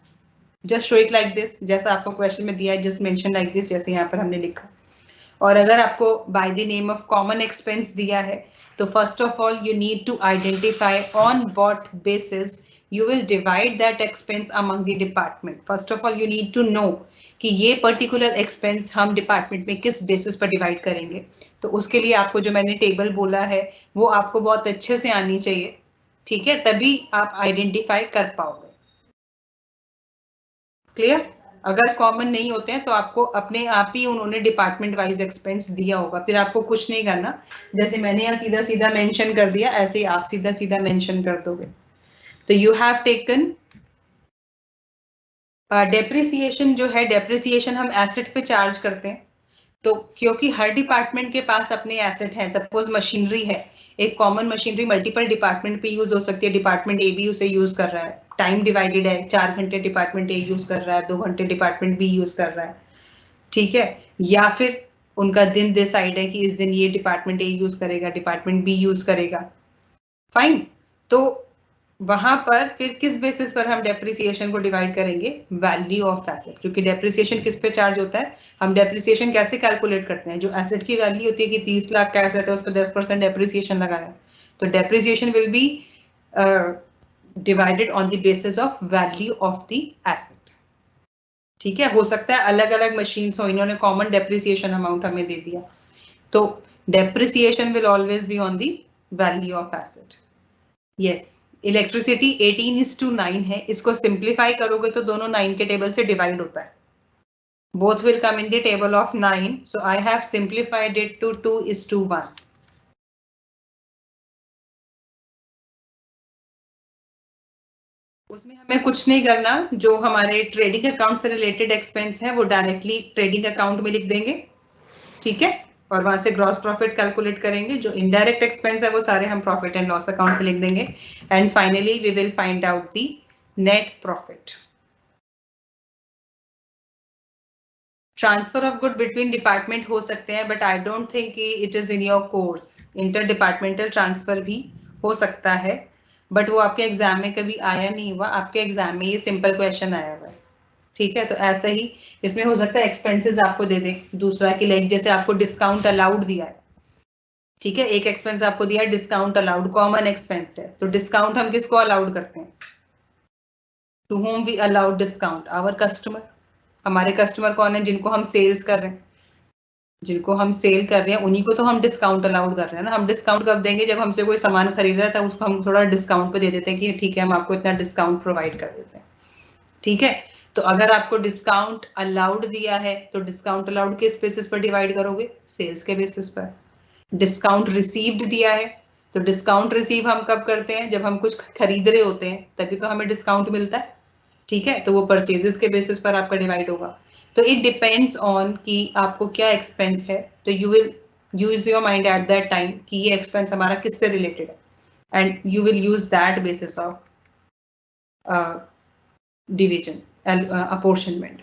just show it like this, जैसा आपको क्वेश्चन में दिया है, जस्ट मेंशन लाइक दिस, जैसे यहाँ पर हमने लिखा। और अगर आपको by the name of common expense दिया है, तो first of all you need to identify on what basis you will divide that expense among the department. First of all, you need to know कि ये particular expense हम department में किस basis पर divide करेंगे. तो उसके लिए आपको जो मैंने table बोला है वो आपको बहुत अच्छे से आनी चाहिए, ठीक है, तभी आप identify कर पाओगे. Clear? अगर कॉमन नहीं होते हैं तो आपको अपने आप ही उन्होंने डिपार्टमेंट वाइज एक्सपेंस दिया होगा, फिर आपको कुछ नहीं करना. जैसे मैंने यहाँ सीधा सीधा मेंशन कर दिया, ऐसे ही आप सीधा सीधा मेंशन कर दोगे. तो यू हैव टेकन डेप्रिसिएशन. जो है डेप्रिसिएशन हम एसेट पे चार्ज करते हैं. तो क्योंकि हर डिपार्टमेंट के पास अपने एसेट हैं, सपोज मशीनरी है, एक कॉमन मशीनरी मल्टीपल डिपार्टमेंट पे यूज हो सकती है, डिपार्टमेंट ए भी उसे यूज कर रहा है, टाइम डिवाइडेड है, 4 घंटे डिपार्टमेंट ए यूज कर रहा है, 2 घंटे डिपार्टमेंट बी यूज कर रहा है, ठीक है, या फिर उनका दिन डिसाइड है कि इस दिन ये डिपार्टमेंट ए यूज करेगा, डिपार्टमेंट बी यूज करेगा, फाइन. तो वहां पर फिर किस बेसिस पर हम डेप्रिसिएशन को डिवाइड करेंगे? Value of asset. क्योंकि डेप्रिसिएशन किस पे चार्ज होता है? हम डेप्रिसिएशन कैसे कैलकुलेट करते हैं? जो एसेट की वैल्यू होती है कि 30 लाख का एसेट है, उस पर 10% डेप्रिसिएशन लगाया, तो depreciation will be divided on the basis of value of the asset. ठीक है, हो सकता है अलग अलग मशीन्स हो, इन्होंने कॉमन डेप्रिसिएशन अमाउंट हमें दे दिया, तो depreciation will always be on the value of asset. Yes, electricity 18:9 है, इसको सिंप्लीफाई करोगे तो दोनों 9 के टेबल से डिवाइड होता है. Both will come in the table of 9, so I have simplified it to 2:1. उसमें हमें कुछ नहीं करना, जो हमारे ट्रेडिंग अकाउंट से रिलेटेड एक्सपेंस है वो डायरेक्टली ट्रेडिंग अकाउंट में लिख देंगे, ठीक है, और वहां से ग्रॉस प्रॉफिट कैलकुलेट करेंगे. जो इनडायरेक्ट एक्सपेंस है वो सारे हम प्रॉफिट एंड लॉस अकाउंट में लिख देंगे. And finally we will find out the net profit. Transfer of good between department हो सकते हैं, but I don't think it is in your course. Inter departmental transfer भी हो सकता है, बट वो आपके एग्जाम में कभी आया नहीं हुआ. आपके एग्जाम में ये सिंपल क्वेश्चन आया हुआ है, ठीक है. तो ऐसा ही इसमें हो सकता है एक्सपेंसेस आपको दे दे. दूसरा कि लाइक जैसे आपको डिस्काउंट अलाउड दिया है, ठीक है, एक एक्सपेंस आपको दिया है डिस्काउंट अलाउड, कॉमन एक्सपेंस है, तो डिस्काउंट हम किसको अलाउड करते हैं? To whom we allowed discount? Our customer. हमारे कस्टमर कौन है? जिनको हम सेल्स कर रहे हैं, जिनको हम सेल कर रहे हैं उन्हीं को तो हम डिस्काउंट अलाउड कर रहे हैं ना. हम डिस्काउंट कब देंगे? जब हमसे कोई सामान खरीद रहा है, तब उसको हम थोड़ा डिस्काउंट पे दे देते हैं कि ठीक है हम आपको इतना डिस्काउंट प्रोवाइड कर देते हैं, ठीक है. तो अगर आपको डिस्काउंट अलाउड दिया है तो डिस्काउंट अलाउड किस बेसिस पर डिवाइड करोगे? सेल्स के बेसिस पर. डिस्काउंट रिसीव्ड दिया है तो डिस्काउंट रिसीव हम कब करते हैं? जब हम कुछ खरीद रहे होते हैं, तभी तो हमें डिस्काउंट मिलता है, ठीक है. तो वो परचेजेस के बेसिस पर आपका डिवाइड होगा. तो इट डिपेंड्स ऑन कि आपको क्या एक्सपेंस है, तो you will use your mind at that time कि ये एक्सपेंस हमारा किससे रिलेटेड है, and you will use that basis of division apportionment.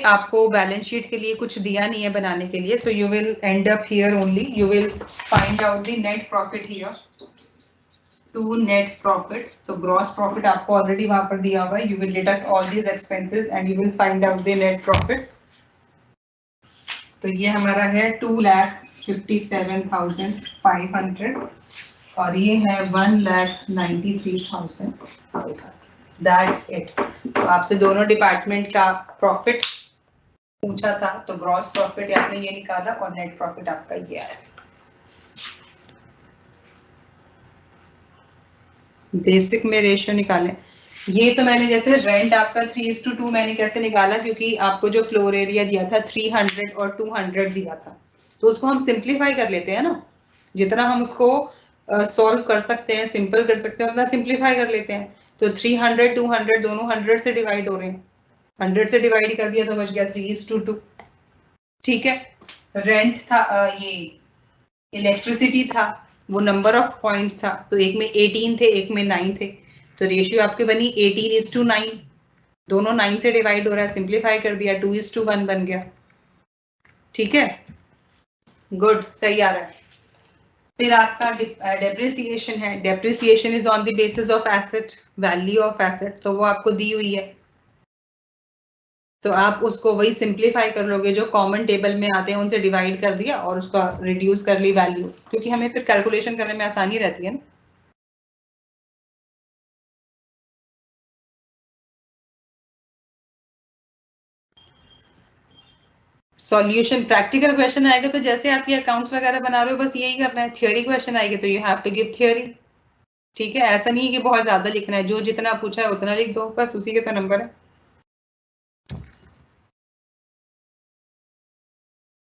आपको बैलेंस शीट के लिए कुछ दिया नहीं है बनाने के लिए, so you will end up here only. You will find out the net profit here to net profit. तो ग्रॉस प्रॉफिट आपको ऑलरेडी वहां पर दिया हुआ है. You will deduct all these expenses and you will find out the net profit. तो ये हमारा है 2,57,500 और ये है 1,93,500. That's it. तो आपसे दोनों डिपार्टमेंट का प्रॉफिट पूछा था, तो ग्रॉस प्रॉफिट आपने ये निकाला और नेट प्रॉफिट आपका ये आया. बेसिक में रेशियो निकालें. ये तो मैंने जैसे रेंट आपका 3:2 मैंने कैसे निकाला, क्योंकि आपको जो फ्लोर एरिया दिया था 300 और 200 दिया था, तो उसको हम सिंप्लीफाई कर लेते हैं ना. जितना हम उसको सॉल्व कर सकते हैं, सिंपल कर सकते हैं, उतना सिंप्लीफाई कर लेते हैं. तो 300 200 दोनों 100 से डिवाइड हो रहे हैं, 100 से डिवाइड कर दिया तो बच गया 3:2, ठीक है. रेंट था, ये इलेक्ट्रिसिटी था, वो नंबर ऑफ पॉइंट्स था, तो एक में 18 थे, एक में 9 थे, तो रेशियो आपकी बनी 18:9. दोनों 9 से डिवाइड हो रहा है, सिंप्लीफाई कर दिया 2:1 बन गया, ठीक है. गुड, सही आ रहा है. फिर आपका डेप्रिसिएशन है. Depreciation is on the basis of asset, value of asset, तो वो आपको दी हुई है, तो आप उसको वही सिंप्लीफाई कर लोगे, जो कॉमन टेबल में आते हैं उनसे डिवाइड कर दिया और उसका रिड्यूस कर ली वैल्यू, क्योंकि हमें फिर कैलकुलेशन करने में आसानी रहती है ना. सॉल्यूशन प्रैक्टिकल क्वेश्चन आएगा तो जैसे आप ये अकाउंट्स वगैरह बना रहे हो बस यही करना है। थियोरी क्वेश्चन आएगा तो you have to give theory. ठीक है, ऐसा नहीं है कि बहुत ज्यादा लिखना है, जो जितना पूछा है उतना लिख दो, बस उसी के तो नंबर है।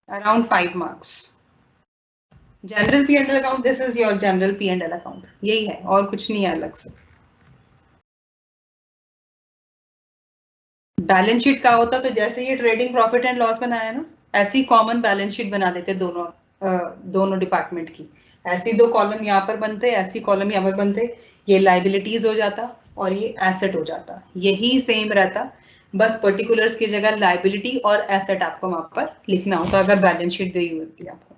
Around 5 marks. General P and L account, this is your general P and L account, यही है और कुछ नहीं है अलग से। बैलेंस शीट का होता तो जैसे ये ट्रेडिंग प्रॉफिट एंड लॉस बनाया ना, ऐसी कॉमन बैलेंस शीट बना देते दोनों डिपार्टमेंट की। ऐसी 2 कॉलम यहाँ पर बनते, ऐसी कॉलम यहाँ पर बनते, ये लाइबिलिटीज हो जाता और ये एसेट हो जाता, यही सेम रहता। बस पर्टिकुलर्स की जगह लाइबिलिटी और एसेट आपको वहां पर लिखना होता अगर बैलेंस शीट दी होती है आपको।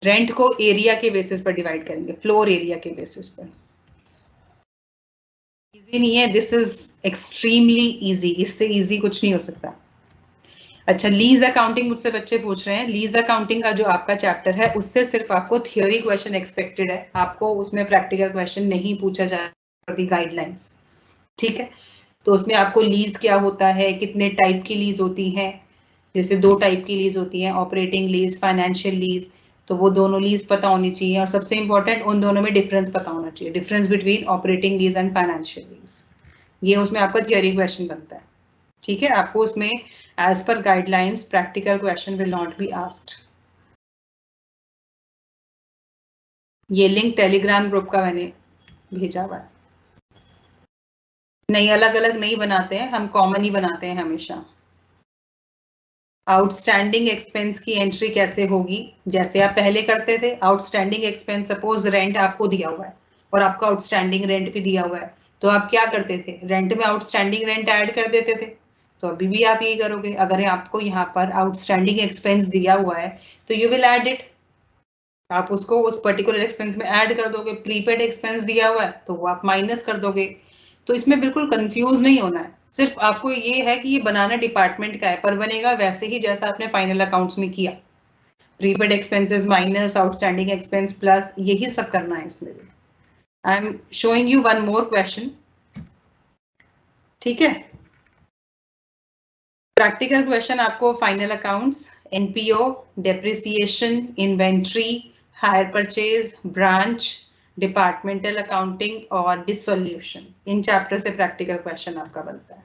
रेंट को एरिया के बेसिस पर डिवाइड करेंगे, फ्लोर एरिया के बेसिस पर। इजी नहीं है, दिस इज एक्सट्रीमली इजी, इससे इजी कुछ नहीं हो सकता। अच्छा, लीज अकाउंटिंग मुझसे बच्चे पूछ रहे हैं। लीज अकाउंटिंग का जो आपका चैप्टर है उससे सिर्फ आपको थियोरी क्वेश्चन एक्सपेक्टेड है, आपको उसमें प्रैक्टिकल क्वेश्चन नहीं पूछा जाएगा, दी गाइडलाइंस। ठीक है, तो उसमें आपको लीज क्या होता है, कितने टाइप की लीज होती है, जैसे 2 टाइप की लीज होती है, ऑपरेटिंग लीज, फाइनेंशियल लीज, तो वो दोनों लीज पता होनी चाहिए और सबसे इंपॉर्टेंट उन दोनों में डिफरेंस पता होना चाहिए, difference between operating lease and financial lease. ये उसमें आपका थियोरी क्वेश्चन बनता है। ठीक है, आपको उसमें as per guidelines practical question will not be asked. ये लिंक टेलीग्राम ग्रुप का मैंने भेजा हुआ है। नहीं, अलग अलग नहीं बनाते हैं हम, कॉमन ही बनाते हैं हमेशा। आउटस्टैंडिंग एक्सपेंस की एंट्री कैसे होगी, जैसे आप पहले करते थे। आउटस्टैंडिंग एक्सपेंस, सपोज रेंट आपको दिया हुआ है और आपका आउटस्टैंडिंग रेंट भी दिया हुआ है, तो आप क्या करते थे, रेंट में आउटस्टैंडिंग रेंट ऐड कर देते थे। तो अभी भी आप यही करोगे, अगर आपको यहाँ पर आउटस्टैंडिंग एक्सपेंस दिया हुआ है तो यू विल ऐड इट, आप उसको उस पर्टिकुलर एक्सपेंस में ऐड कर दोगे। प्रीपेड एक्सपेंस दिया हुआ है तो वो आप माइनस कर दोगे। तो इसमें बिल्कुल कंफ्यूज नहीं होना है, सिर्फ आपको ये है कि ये बनाना डिपार्टमेंट का है, पर बनेगा वैसे ही जैसा आपने फाइनल अकाउंट्स में किया। Prepaid expenses minus outstanding expense plus, यही सब करना है इसमें भी। आई am showing you one more question. ठीक है, प्रैक्टिकल क्वेश्चन आपको final accounts, NPO, depreciation, inventory, hire purchase, branch, departmental accounting और डिसोल्यूशन, इन चैप्टर से प्रैक्टिकल क्वेश्चन आपका बनता है।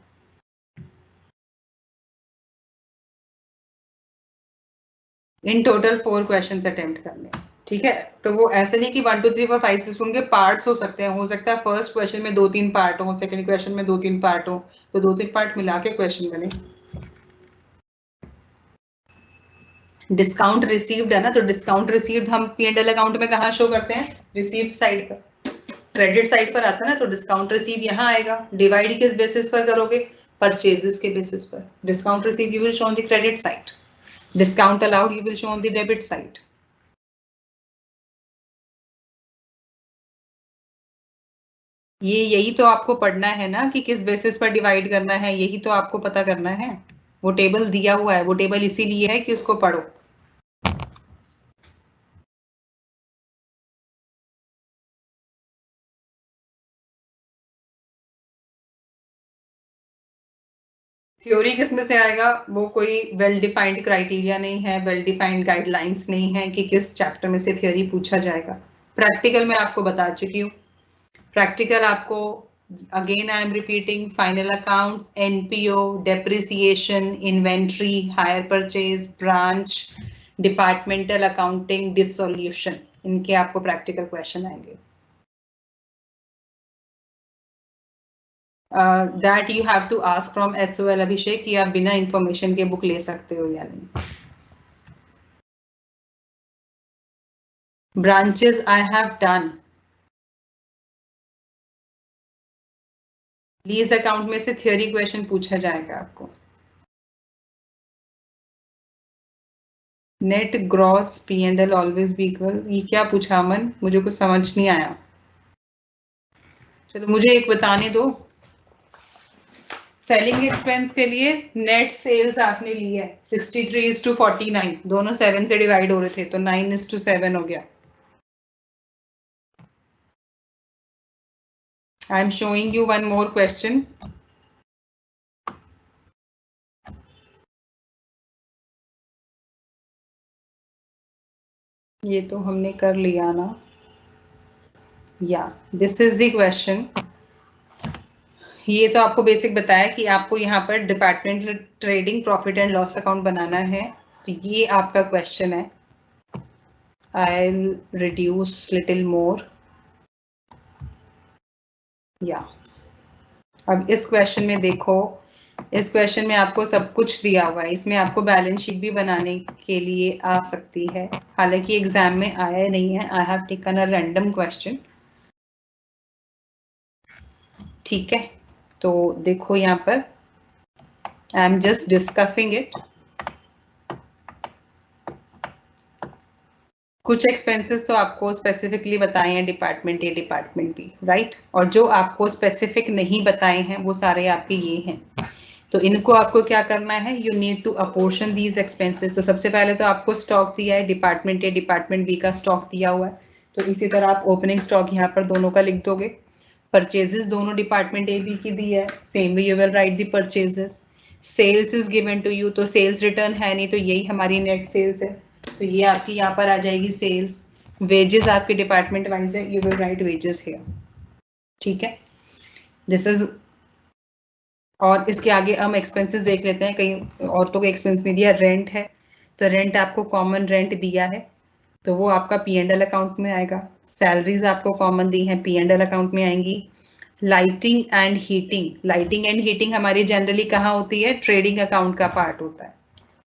इन टोटल 4 क्वेश्चन अटेम्प्ट करने। ठीक है, तो वो ऐसे नहीं कि 1 2 3 4 5 6 उनके पार्ट्स हो सकते हैं, हो सकता है फर्स्ट क्वेश्चन में 2-3 पार्ट हो, सेकंड क्वेश्चन में 2-3 पार्ट हो, तो 2-3 पार्ट मिला के क्वेश्चन बने। डिस्काउंट रिसीव्ड है ना, तो डिस्काउंट रिसीव्ड हम पी एंड एल अकाउंट में कहाँ शो करते हैं, रिसीव्ड साइड पर, क्रेडिट साइड पर आता है ना, तो डिस्काउंट रिसीव यहाँ आएगा। डिवाइड किस बेसिस पर करोगे, परचेजेस के बेसिस पर। Discount receive you will show on the credit side, discount allowed you will show on the debit side. ये यही तो आपको पढ़ना है ना कि किस बेसिस पर डिवाइड करना है, यही तो आपको पता करना है। वो टेबल दिया हुआ है, वो टेबल इसीलिए है कि उसको पढ़ो। थ्योरी किस में से आएगा, वो कोई वेल डिफाइंड क्राइटेरिया नहीं है, वेल डिफाइंड गाइडलाइंस नहीं है कि किस चैप्टर में से थ्योरी पूछा जाएगा। प्रैक्टिकल में आपको बता चुकी हूँ। प्रैक्टिकल आपको, again I am repeating, final accounts, NPO, depreciation, inventory, hire purchase, branch, departmental accounting, dissolution, इनके आपको प्रैक्टिकल क्वेश्चन आएंगे। That you have to ask from SOL Abhishek कि आप बिना इंफॉर्मेशन के बुक ले सकते हो या नहीं। Branches I have done. Lease account में से थ्योरी क्वेश्चन पूछा जाएगा आपको। Net gross P and L always be equal, ये क्या पूछा अमन, मुझे कुछ समझ नहीं आया। चलो मुझे एक बताने दो। सेलिंग एक्सपेंस के लिए नेट सेल्स आपने ली है 63:49, दोनों 7 से डिवाइड हो रहे थे तो 9:7 हो गया। आई am showing you one more question. ये तो हमने कर लिया ना। या दिस इज द क्वेश्चन। ये तो आपको बेसिक बताया कि आपको यहाँ पर departmental trading profit and loss account बनाना है। तो ये आपका क्वेश्चन है। I'll reduce little more. या अब इस क्वेश्चन में देखो, इस क्वेश्चन में आपको सब कुछ दिया हुआ है। इसमें आपको बैलेंस शीट भी बनाने के लिए आ सकती है, हालांकि एग्जाम में आया नहीं है। I have taken a random question. ठीक है, तो देखो यहाँ पर आई एम जस्ट डिस्कसिंग इट। कुछ एक्सपेंसेस तो आपको स्पेसिफिकली बताए हैं department A department B, right. और जो आपको स्पेसिफिक नहीं बताए हैं वो सारे आपके ये हैं। तो इनको आपको क्या करना है, you need to apportion these expenses. तो सबसे पहले तो आपको स्टॉक दिया है, डिपार्टमेंट ए डिपार्टमेंट बी का स्टॉक दिया हुआ है। तो इसी तरह आप ओपनिंग स्टॉक यहाँ पर दोनों का लिख दोगे। परचेजेस दोनों डिपार्टमेंट ए बी की दी है, same way you will write the purchases. Sales is given to you, तो सेल्स रिटर्न है नहीं, तो यही हमारी नेट सेल्स है, तो ये आपकी यहाँ पर आ जाएगी सेल्स। वेजेस आपके डिपार्टमेंट वाइज है, you will right wages here. ठीक है, दिस इज। और इसके आगे हम एक्सपेंसेस देख लेते हैं। कहीं औरतों को एक्सपेंस नहीं दिया, रेंट है, तो रेंट आपको कॉमन रेंट दिया है, तो वो आपका पी एंड एल अकाउंट में आएगा। सैलरीज आपको कॉमन दी है, पी एंड एल अकाउंट में आएंगी। Lighting and heating, lighting and heating हमारी जनरली कहाँ होती है, ट्रेडिंग अकाउंट का पार्ट होता है।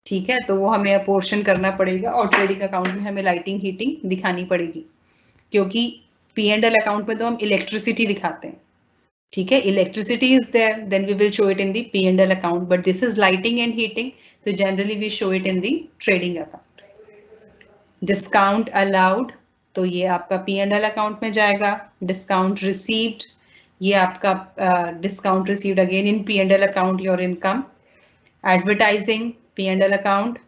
ठीक है, तो वो हमें अपोर्शन करना पड़ेगा और ट्रेडिंग अकाउंट में हमें लाइटिंग हीटिंग दिखानी पड़ेगी, क्योंकि पी एंड एल अकाउंट में तो हम इलेक्ट्रिसिटी दिखाते हैं। ठीक है, electricity is there, then we will show it in the P and L account, but this is lighting and heating, तो generally we show it in the trading account. Discount allowed, तो ये आपका पी एंड एल अकाउंट में जाएगा। डिस्काउंट रिसीव्ड, ये आपका discount received again in P and L account, your income. Advertising, P and L account.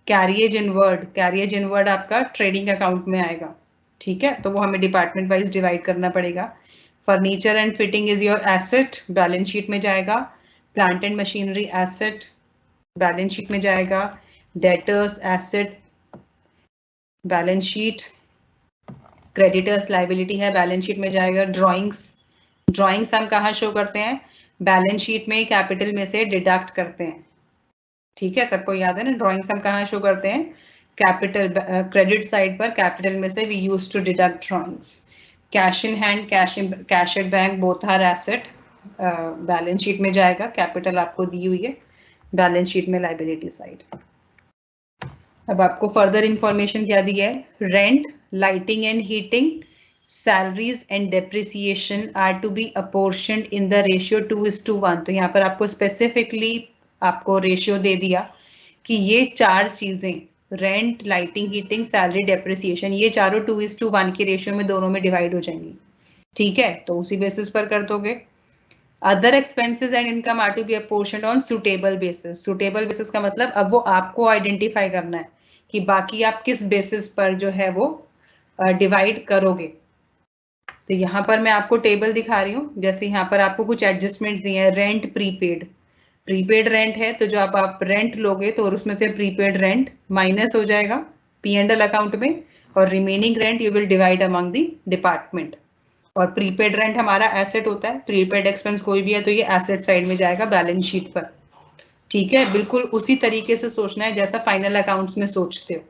Carriage inward, carriage inward आपका ट्रेडिंग अकाउंट में आएगा। ठीक है, तो वो हमें डिपार्टमेंट वाइज डिवाइड करना पड़ेगा। Furniture and fitting is your asset, balance sheet में जाएगा। Plant and machinery asset, balance sheet में जाएगा। Debtors asset, balance sheet. Creditors liability है, बैलेंस शीट में जाएगा। ड्राइंग्स, ड्राइंग्स हम कहाँ शो करते हैं, बैलेंस शीट में कैपिटल में से डिडक्ट करते हैं। ठीक है, सबको याद है ना, ड्राइंग्स हम कहाँ शो करते हैं, कैपिटल क्रेडिट साइड पर कैपिटल में से we use to deduct drawings. Cash in hand, cash at bank, both are asset, balance sheet में जाएगा। कैपिटल आपको दी हुई है, बैलेंस शीट में लाइबिलिटी साइड। अब आपको फर्दर इंफॉर्मेशन क्या दी है, rent, lighting and heating, salaries and depreciation are to be apportioned in the ratio 2:1। तो यहाँ पर आपको स्पेसिफिकली आपको रेशियो दे दिया कि ये चार चीजें, rent, lighting, heating, salary, depreciation, ये चारों 2:1 की रेशियो में दोनों में डिवाइड हो जाएंगी। ठीक है, तो उसी बेसिस पर कर दोगे। Other expenses and income are to be apportioned on suitable basis. Suitable basis का मतलब अब वो आपको आइडेंटिफाई करना है कि बाकी आप किस बेसिस पर जो है वो डिवाइड करोगे। तो यहाँ पर मैं आपको टेबल दिखा रही हूँ, जैसे यहाँ पर आपको कुछ एडजस्टमेंट्स दिए हैं। रेंट, प्रीपेड, प्रीपेड रेंट है, तो जो आप रेंट लोगे तो उसमें से प्रीपेड रेंट माइनस हो जाएगा पी एंड एल अकाउंट में, और remaining rent you will divide among the department. और प्रीपेड रेंट हमारा एसेट होता है, प्रीपेड एक्सपेंस कोई भी है तो ये एसेट साइड में जाएगा बैलेंस शीट पर। ठीक है, बिल्कुल उसी तरीके से सोचना है जैसा फाइनल अकाउंट्स में सोचते हो,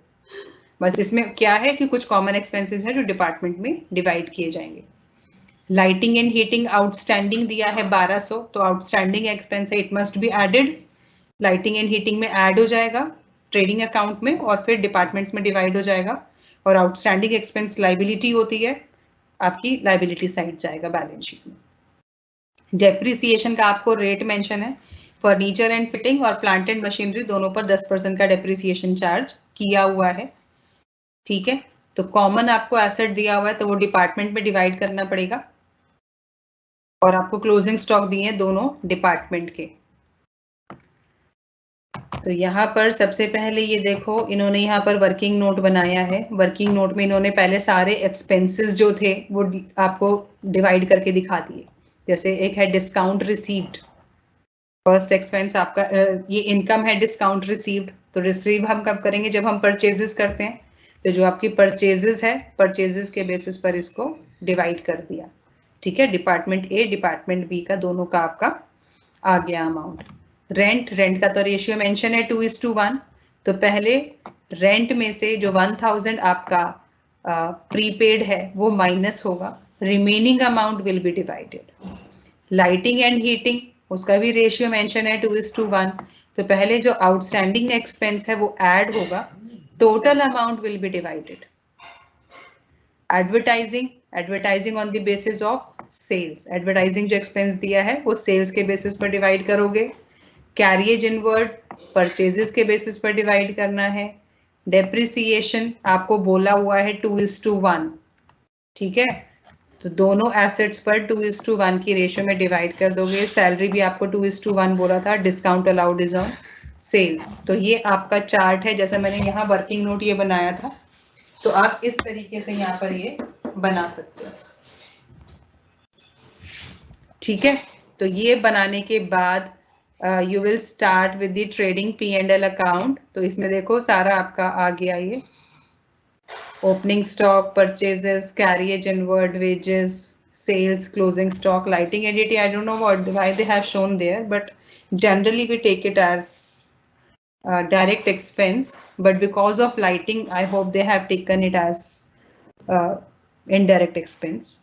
बस इसमें क्या है कि कुछ कॉमन एक्सपेंसेस है जो डिपार्टमेंट में डिवाइड किए जाएंगे। लाइटिंग एंड हीटिंग आउटस्टैंडिंग दिया है 1200, तो आउटस्टैंडिंग एक्सपेंस है, it must be added. Lighting and heating में ऐड हो जाएगा ट्रेडिंग अकाउंट में और फिर डिपार्टमेंट्स में डिवाइड हो जाएगा। और आउटस्टैंडिंग एक्सपेंस लाइबिलिटी होती है, आपकी लाइबिलिटी साइड जाएगा बैलेंस शीट में। डेप्रिसिएशन का आपको रेट मेंशन है, फर्नीचर एंड फिटिंग और प्लांट एंड मशीनरी दोनों पर 10% का डेप्रिसिएशन चार्ज किया हुआ है। ठीक है, तो कॉमन आपको एसेट दिया हुआ है तो वो डिपार्टमेंट में डिवाइड करना पड़ेगा। और आपको क्लोजिंग स्टॉक दिए हैं दोनों डिपार्टमेंट के। तो यहाँ पर सबसे पहले ये देखो, इन्होंने यहाँ पर वर्किंग नोट बनाया है। वर्किंग नोट में इन्होंने पहले सारे एक्सपेंसेस जो थे वो आपको डिवाइड करके दिखा दिए। जैसे एक है डिस्काउंट रिसीव्ड, फर्स्ट एक्सपेंस आपका ये इनकम है डिस्काउंट रिसीव्ड। तो रिसीव हम कब करेंगे, जब हम परचेजेस करते हैं। तो जो आपकी परचेजेस है, परचेजेस के बेसिस पर इसको डिवाइड कर दिया, ठीक है। डिपार्टमेंट ए डिपार्टमेंट बी का दोनों का आपका आ गया अमाउंट। रेंट का तो रेशियो मेंशन है 2:1, तो पहले रेंट में से जो 1000 आपका प्रीपेड है वो माइनस होगा, remaining amount will be divided. Lighting and heating, उसका भी रेशियो मेंशन है 2:1, तो पहले जो आउटस्टैंडिंग एक्सपेंस है वो ऐड होगा, total amount will be divided. Advertising on the basis of sales, advertising जो एक्सपेंस दिया है वो सेल्स के बेसिस पर डिवाइड करोगे। कैरिएज इनवर्ड परचेजेस के बेसिस पर डिवाइड करना है। डेप्रिसिएशन आपको बोला हुआ है 2:1, ठीक है, तो दोनों एसेट्स पर 2:1 की रेशियो में डिवाइड कर दोगे। सैलरी भी आपको 2:1 बोला था। Discount allowed is on sales. तो ये आपका चार्ट है, जैसा मैंने यहाँ वर्किंग नोट ये बनाया था, तो आप इस तरीके से यहाँ पर ये बना सकते हो, ठीक है। तो ये बनाने के बाद you will start with the trading P&L account. तो इसमें देखो सारा आपका आ गया, ये opening stock, purchases, carriage inward, wages, sales, closing stock, lighting, editing. I don't know why they have shown there, but generally we take it as direct expense, but because of lighting I hope they have taken it as indirect expense.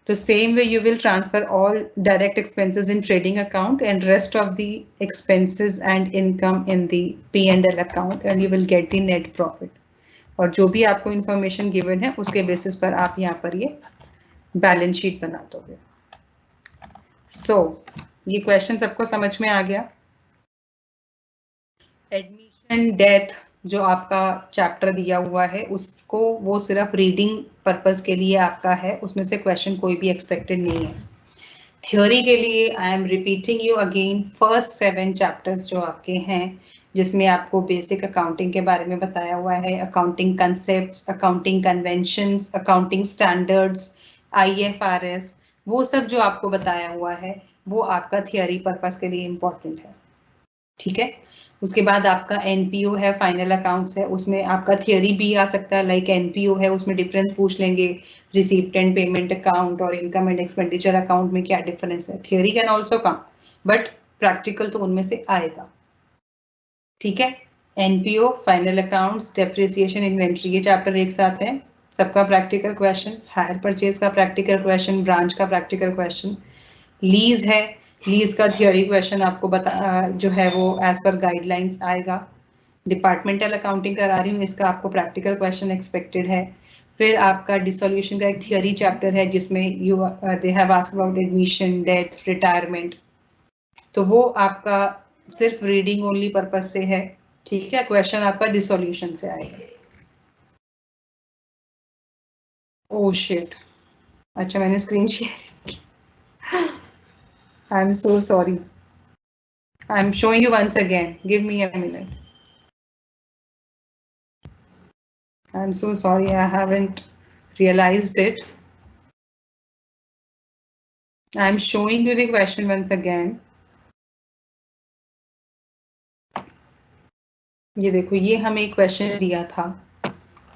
So same way you will transfer all direct expenses in trading account and rest of the expenses and income in the P&L account, and you will get the net profit. और जो भी आपको information given है उसके basis पर आप यहाँ पर ये बैलेंस शीट बना दोगे। सो ये क्वेश्चन सबको समझ में आ गया। एडमिशन डेथ जो आपका चैप्टर दिया हुआ है उसको वो सिर्फ रीडिंग पर्पस के लिए आपका है, उसमें से क्वेश्चन कोई भी एक्सपेक्टेड नहीं है। थ्योरी के लिए आई am repeating you again first 7 chapters जो आपके हैं, जिसमें आपको बेसिक अकाउंटिंग के बारे में बताया हुआ है, accounting concepts, accounting conventions, accounting standards, IFRS, वो सब जो आपको बताया हुआ है वो आपका थियरी पर्पस के लिए इम्पोर्टेंट है, ठीक है। उसके बाद आपका NPO है, फाइनल अकाउंट्स है, उसमें आपका थियरी भी आ सकता है, लाइक NPO है उसमें डिफरेंस पूछ लेंगे, रिसीप्ट एंड पेमेंट अकाउंट और इनकम एंड एक्सपेंडिचर अकाउंट में क्या डिफरेंस है। Theory can also come, but practical तो उनमें से आएगा, ठीक है। NPO, final accounts, depreciation, inventory, ये चैप्टर एक साथ है, सबका प्रैक्टिकल क्वेश्चन। हायर परचेज का प्रैक्टिकल क्वेश्चन, ब्रांच का प्रैक्टिकल क्वेश्चन। लीज है, लीज का थियोरी क्वेश्चन आपको बता जो है वो एज पर गाइडलाइंस आएगा। डिपार्टमेंटल अकाउंटिंग करा रही हूँ, इसका आपको प्रैक्टिकल क्वेश्चन एक्सपेक्टेड है। फिर आपका डिसोल्यूशन का एक थियोरी चैप्टर है जिसमें they have asked about admission, death, retirement, तो वो आपका सिर्फ रीडिंग ओनली पर्पस से है, ठीक है। क्वेश्चन आपका डिसोल्यूशन से आएगा। ओह शिट, अच्छा मैंने screen share, I am so sorry, I am showing you once again, give me a minute. I'm so sorry, I haven't realized it. I'm showing you the question once again. ये देखो, ये हमें एक क्वेश्चन दिया था,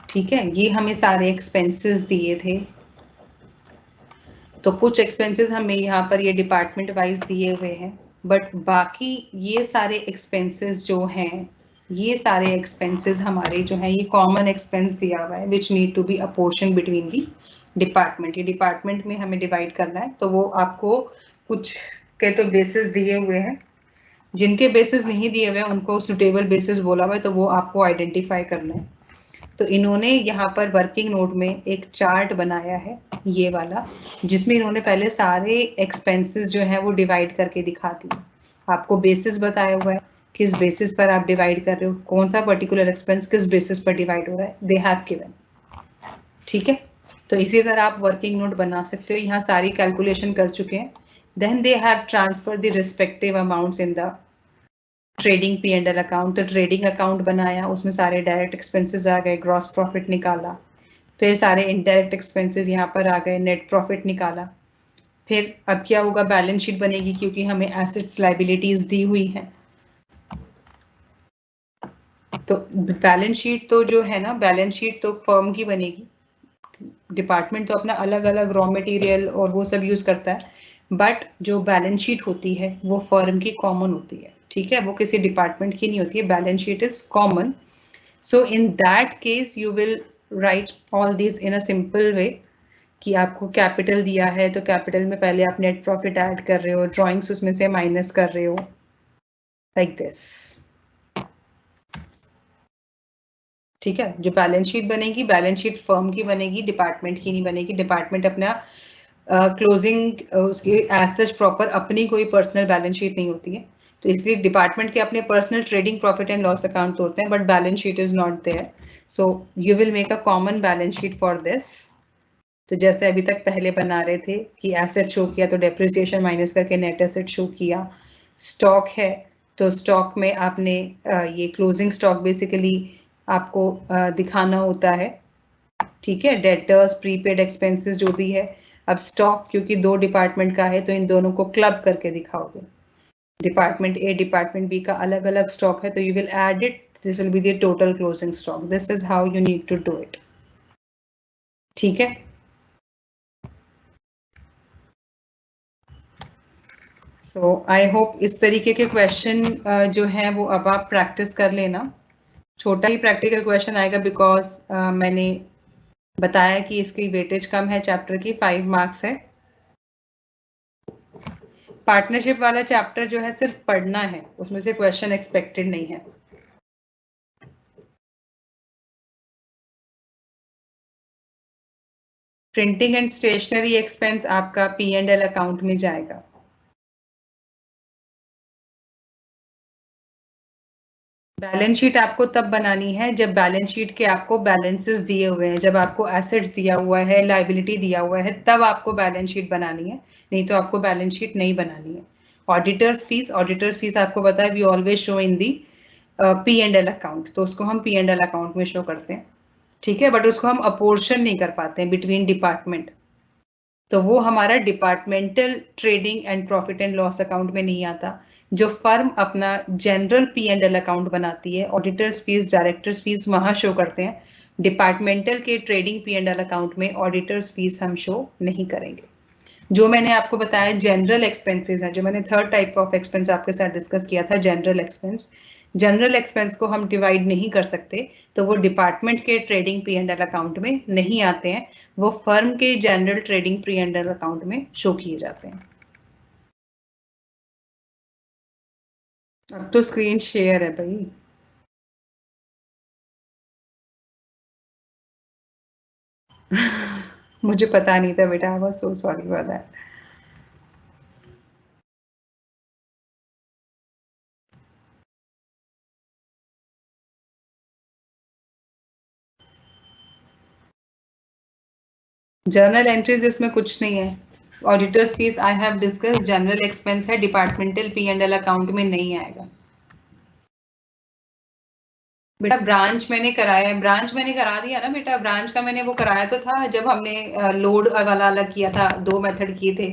ठीक है। ये हमें सारे एक्सपेंसेस दिए थे, तो कुछ एक्सपेंसेस हमें यहाँ पर ये डिपार्टमेंट वाइज दिए हुए हैं, बट बाकी ये सारे एक्सपेंसेस जो हैं, ये सारे एक्सपेंसेस हमारे जो हैं, ये कॉमन एक्सपेंस दिया हुआ है which need to be apportion between the department. ये डिपार्टमेंट में हमें डिवाइड करना है, तो वो आपको कुछ के तो बेसिस दिए हुए हैं, जिनके बेसिस नहीं दिए हुए हैं उनको सुटेबल बेसिस बोला हुआ है, तो वो आपको आइडेंटिफाई करना है। तो इन्होंने यहाँ पर वर्किंग नोट में एक चार्ट बनाया है ये वाला, जिसमें इन्होंने पहले सारे एक्सपेंसेस जो है वो डिवाइड करके दिखा दिए। आपको बेसिस बताया हुआ है, किस बेसिस पर आप डिवाइड कर रहे हो, कौन सा पर्टिकुलर एक्सपेंस किस बेसिस पर डिवाइड हो रहा है, दे हैव गिवन, ठीक है। तो इसी तरह आप वर्किंग नोट बना सकते हो, यहाँ सारी कैलकुलेशन कर चुके हैं। Then they have transfer the respective amounts in the trading P&L account. तो ट्रेडिंग अकाउंट बनाया, उसमें सारे डायरेक्ट एक्सपेंसेस आ गए, ग्रॉस प्रॉफिट निकाला, फिर सारे इनडायरेक्ट एक्सपेंसेस यहाँ पर आ गए, नेट प्रॉफिट निकाला। फिर अब क्या होगा, बैलेंस शीट बनेगी क्योंकि हमें एसेट्स लायबिलिटीज दी हुई हैं। तो बैलेंस शीट तो जो है ना, बैलेंस शीट तो फर्म की बनेगी, डिपार्टमेंट तो अपना अलग अलग रॉ मटेरियल और वो सब यूज करता है, बट जो बैलेंस शीट होती है वो फर्म की कॉमन होती है, ठीक है, वो किसी डिपार्टमेंट की नहीं होती है, balance sheet is common. So in that case you will right all this in a simple way कि आपको कैपिटल दिया है तो कैपिटल में पहले आप नेट प्रॉफिट ऐड कर रहे हो, ड्रॉइंग्स उसमें से माइनस कर रहे हो, लाइक दिस. ठीक है, जो बैलेंस शीट बनेगी, बैलेंस शीट फर्म की बनेगी, डिपार्टमेंट की नहीं बनेगी. डिपार्टमेंट अपना क्लोजिंग उसकी एज सच प्रॉपर अपनी कोई पर्सनल बैलेंस शीट नहीं होती है, तो इसलिए डिपार्टमेंट के अपने personal trading profit and loss account होते हैं, but balance sheet is not there. So you will make a common balance sheet for this. तो जैसे अभी तक पहले बना रहे थे कि एसेट शो किया तो डेप्रिसिएशन माइनस करके नेट एसेट शो किया. स्टॉक है तो स्टॉक में आपने ये क्लोजिंग स्टॉक बेसिकली आपको दिखाना होता है, ठीक है, डेटर्स, प्रीपेड एक्सपेंसेस जो भी है. अब स्टॉक क्योंकि दो डिपार्टमेंट का है तो इन दोनों को क्लब करके दिखाओगे. डिपार्टमेंट ए डिपार्टमेंट बी का अलग अलग स्टॉक है तो you will add it, this will be the total closing stock. This is how you need to do it. ठीक है. सो आई होप इस तरीके के क्वेश्चन जो है वो अब आप प्रैक्टिस कर लेना. छोटा ही प्रैक्टिकल क्वेश्चन आएगा बिकॉज मैंने बताया कि इसकी वेटेज कम है, चैप्टर की 5 मार्क्स है. पार्टनरशिप वाला चैप्टर जो है सिर्फ पढ़ना है, उसमें से क्वेश्चन एक्सपेक्टेड नहीं है. प्रिंटिंग एंड स्टेशनरी एक्सपेंस आपका P&L अकाउंट में जाएगा. बैलेंस शीट आपको तब बनानी है जब बैलेंस शीट के आपको बैलेंसेस दिए हुए हैं, जब आपको एसेट्स दिया हुआ है, लायबिलिटी दिया हुआ है, तब आपको बैलेंस शीट बनानी है, नहीं तो आपको बैलेंस शीट नहीं बनानी है. ऑडिटर्स फीस आपको पता है we always show in the P&L account, तो उसको हम P&L अकाउंट में शो करते हैं, ठीक है, बट उसको हम अपोर्शन नहीं कर पाते हैं बिटवीन डिपार्टमेंट, तो वो हमारा departmental trading and profit and loss account में नहीं आता. जो फर्म अपना जनरल P&L अकाउंट बनाती है, ऑडिटर्स फीस, डायरेक्टर्स फीस वहां शो करते हैं. डिपार्टमेंटल के ट्रेडिंग P&L अकाउंट में ऑडिटर्स फीस हम शो नहीं करेंगे. जो मैंने आपको बताया जनरल एक्सपेंसेस है, जो मैंने थर्ड टाइप ऑफ एक्सपेंस आपके साथ डिस्कस किया था, जनरल एक्सपेंस. जनरल एक्सपेंस को हम डिवाइड नहीं कर सकते, तो वो डिपार्टमेंट के ट्रेडिंग P&L अकाउंट में नहीं आते हैं, वो फर्म के जनरल ट्रेडिंग P&L अकाउंट में शो किए जाते हैं. अब तो स्क्रीन शेयर है भाई. मुझे पता नहीं था बेटा, I was so sorry for that. Journal entries इसमें कुछ नहीं है. Auditors fees I have discuss, general expense है, डिपार्टमेंटल P&L अकाउंट में नहीं आएगा. बेटा ब्रांच मैंने कराया है, ब्रांच मैंने करा दिया ना बेटा, ब्रांच का मैंने वो कराया तो था जब हमने लोड वाला अलग किया था, 2 मेथड किए थे,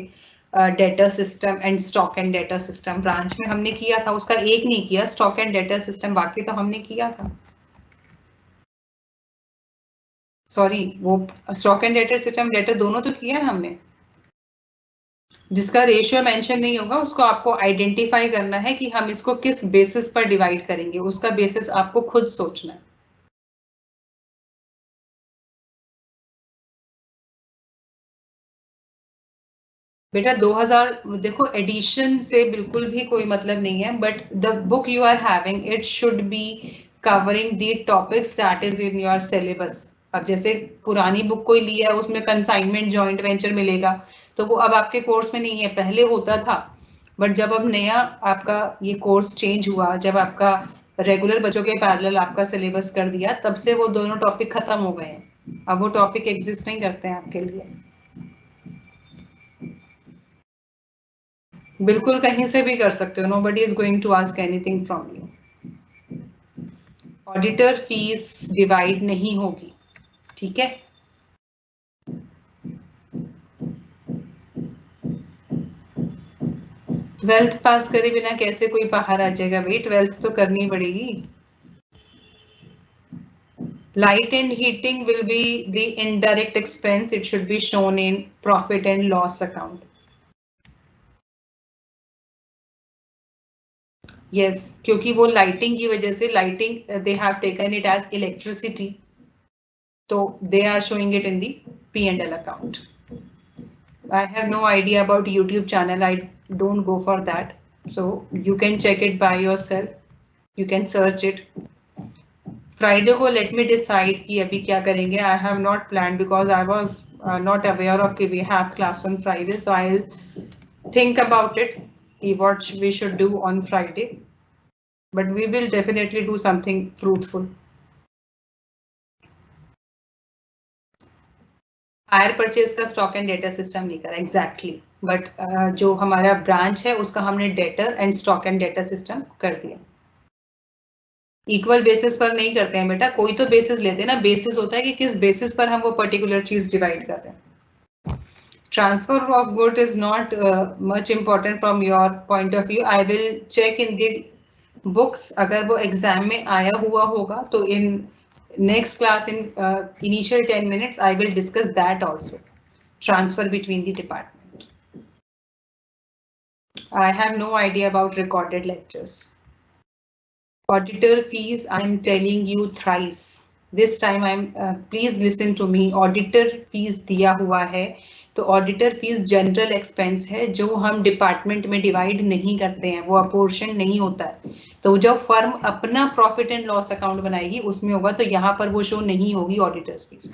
data system and stock and data system. Branch में हमने किया था, उसका एक नहीं किया, स्टॉक एंड डेटा सिस्टम, बाकी तो हमने किया था. सॉरी, वो stock and data system, data दोनों तो किया है हमने. जिसका रेशियो मेंशन नहीं होगा उसको आपको आइडेंटिफाई करना है कि हम इसको किस बेसिस पर डिवाइड करेंगे, उसका बेसिस आपको खुद सोचना है. बेटा 2000 देखो, एडिशन से बिल्कुल भी कोई मतलब नहीं है, but the book you are having it should be covering the topics that is in your syllabus. अब जैसे पुरानी बुक कोई लिया है उसमें कंसाइनमेंट जॉइंट वेंचर मिलेगा, तो वो अब आपके कोर्स में नहीं है, पहले होता था. बट जब अब नया आपका ये कोर्स चेंज हुआ, जब आपका रेगुलर बच्चों के पैरेलल आपका सिलेबस कर दिया, तब से वो दोनों टॉपिक खत्म हो गए हैं, अब वो टॉपिक एग्जिस्ट नहीं करते हैं आपके लिए. बिल्कुल कहीं से भी कर सकते हो, nobody is going to ask anything from you. Auditor fees divide नहीं होगी, ठीक है. ट्वेल्थ पास करे बिना कैसे कोई बाहर आ जाएगा भाई, ट्वेल्थ तो करनी पड़ेगी. Light and heating will be the indirect expense. It should be shown in profit and loss account. Yes, क्योंकि वो lighting की वजह से lighting they have taken it as electricity. So they are showing it in the P&L account. I have no idea about YouTube channel. I don't go for that. So you can check it by yourself. You can search it. Friday को let me decide कि अभी क्या करेंगे. I have not planned because I was not aware of कि we have class on Friday. So I'll think about it. What we should do on Friday. But we will definitely do something fruitful. Hire purchase का स्टॉक एंड डेटा सिस्टम नहीं करा एग्जैक्टली बट जो हमारा ब्रांच है उसका हमने debtor and stock and data system कर दिया. इक्वल बेसिस पर नहीं करते हैं बेटा, कोई तो बेसिस लेते हैं ना. बेसिस होता है कि किस बेसिस पर हम वो पर्टिकुलर चीज डिवाइड कर रहे हैं. Transfer of good is not much important from your point of view. I will check in the books. अगर वो एग्जाम में आया हुआ होगा तो इन next class in initial 10 minutes I will discuss that also. Transfer between the department. I have no idea about recorded lectures. Auditor fees, I am telling you thrice. This time I'm please listen to me. Auditor fees दिया हुआ है तो ऑडिटर फीस जनरल एक्सपेंस है जो हम डिपार्टमेंट में डिवाइड नहीं करते हैं, वो अपोर्शन नहीं होता है. तो जब फर्म अपना प्रॉफिट एंड लॉस अकाउंट बनाएगी उसमें होगा, तो यहाँ पर वो शो नहीं होगी auditors fees.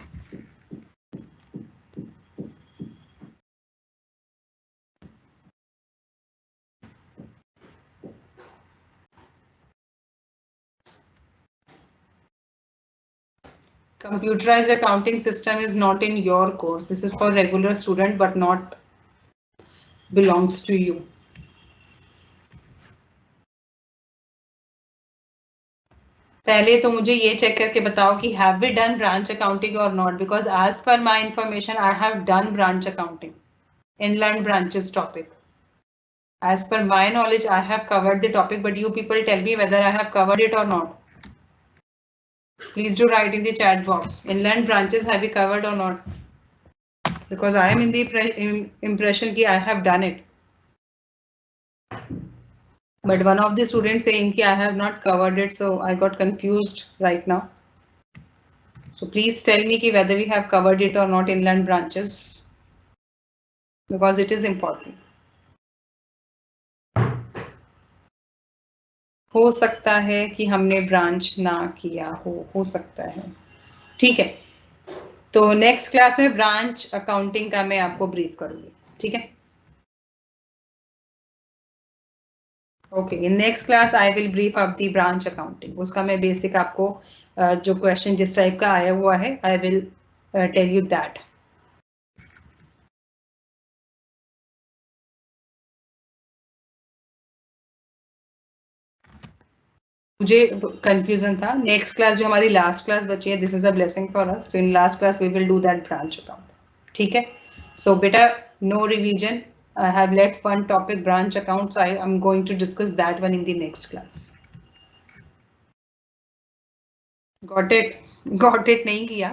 Computerized accounting system is not in your course. This is for regular student but not belongs to you. पहले तो मुझे ये चेक करके बताओ कि have we done branch accounting or not, because as per my information I have done branch accounting, inland branches topic. As per my knowledge I have covered the topic, but you people tell me whether I have covered it or not. Please do write in the chat box. Inland branches have you covered or not? Because I am in the impression that I have done it. But one of the students saying that I have not covered it, so I got confused right now. So please tell me whether we have covered it or not, inland branches, because it is important. हो सकता है कि हमने ब्रांच ना किया हो सकता है. ठीक है, तो नेक्स्ट क्लास में ब्रांच अकाउंटिंग का मैं आपको ब्रीफ करूंगी. ठीक है, okay. In next class I will brief up the branch accounting. उसका मैं बेसिक आपको जो क्वेश्चन जिस टाइप का आया हुआ है I will tell you that. मुझे कंफ्यूजन था. नेक्स्ट क्लास जो हमारी लास्ट क्लास बची है, this is a blessing for us. तो in last class we will do that branch account. ठीक है, सो बेटा no revision. I have let one topic branch accounts. I am going to discuss that one in the next class. Got it? Got it? नहीं किया?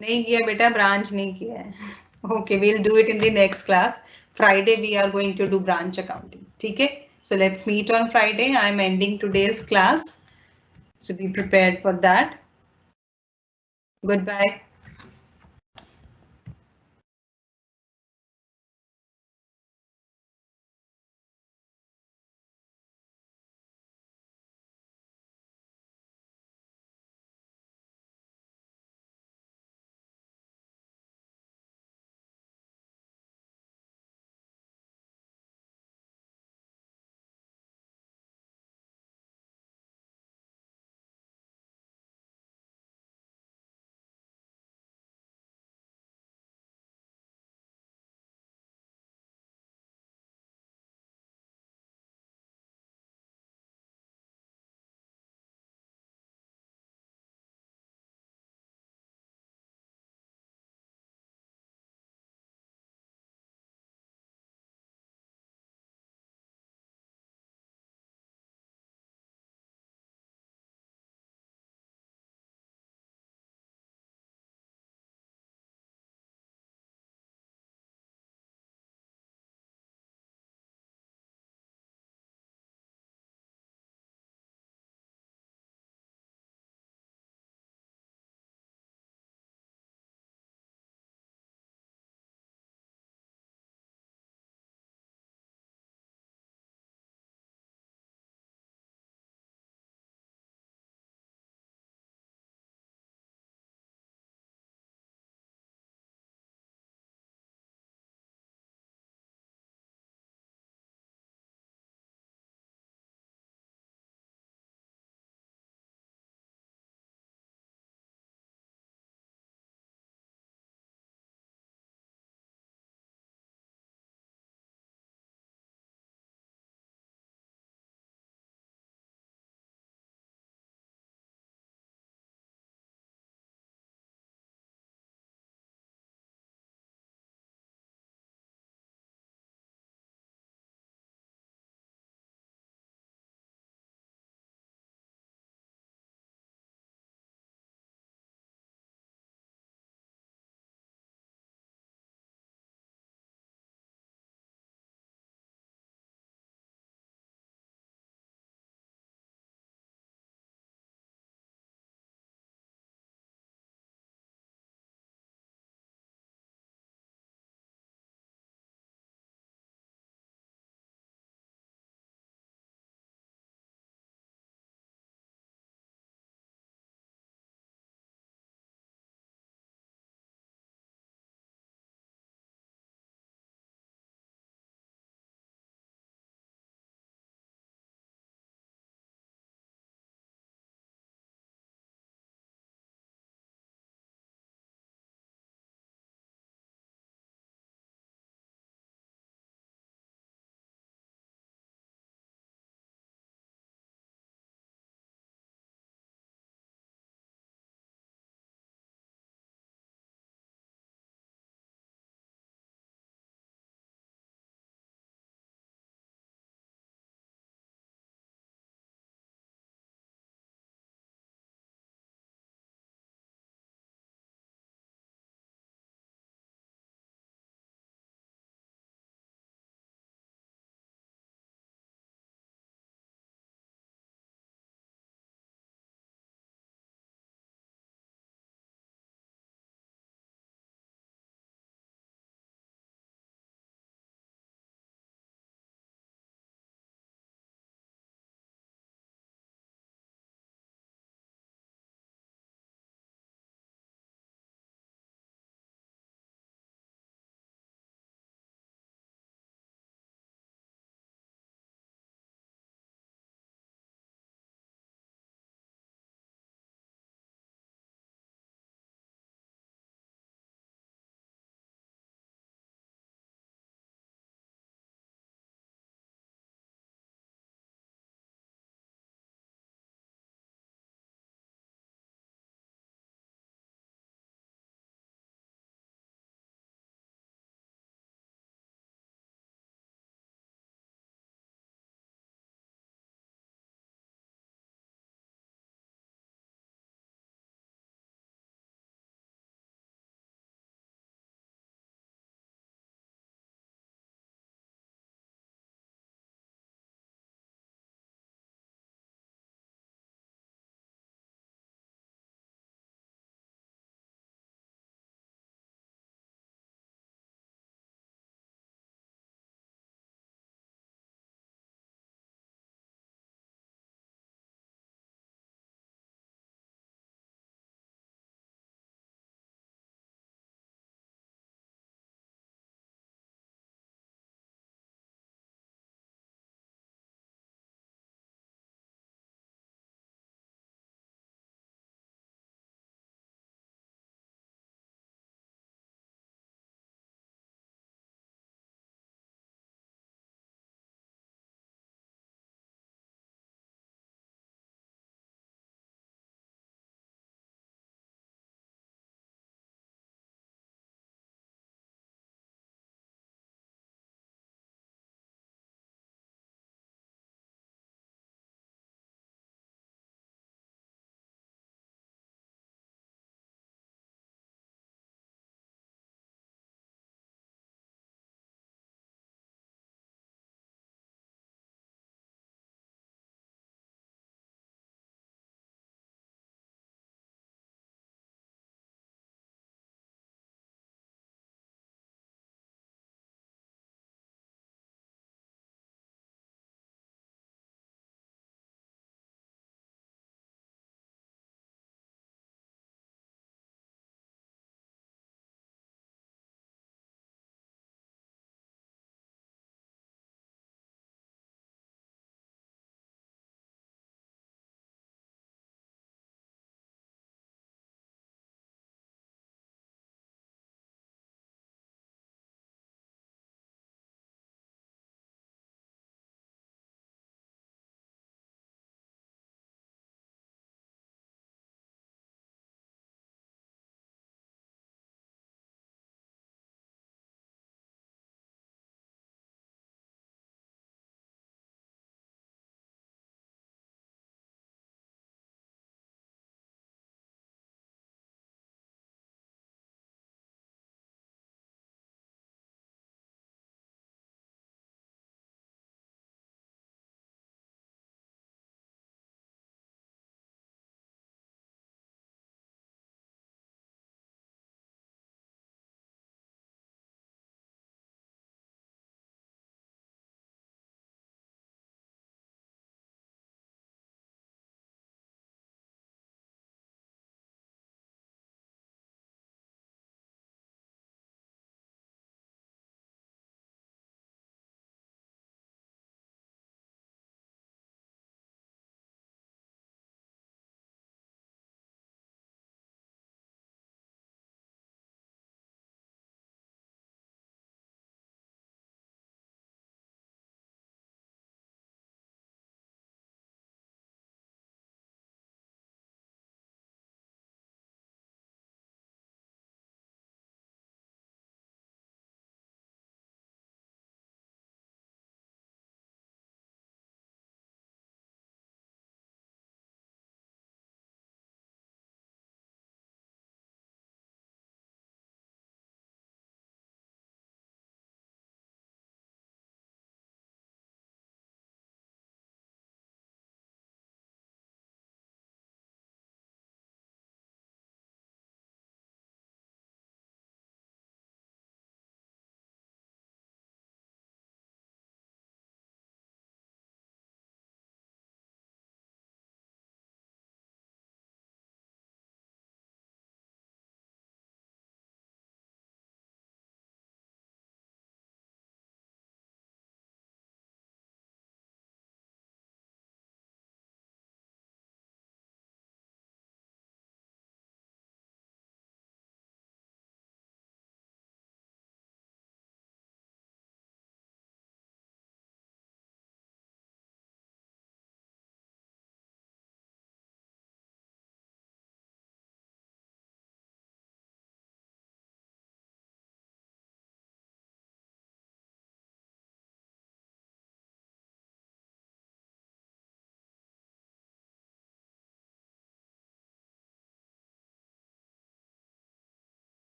नहीं किया बेटा, ब्रांच नहीं किया है. Okay, we'll do it in the next class. Friday we are going to do branch accounting. ठीक है? So let's meet on Friday. I am ending today's class. So be prepared for that. Goodbye.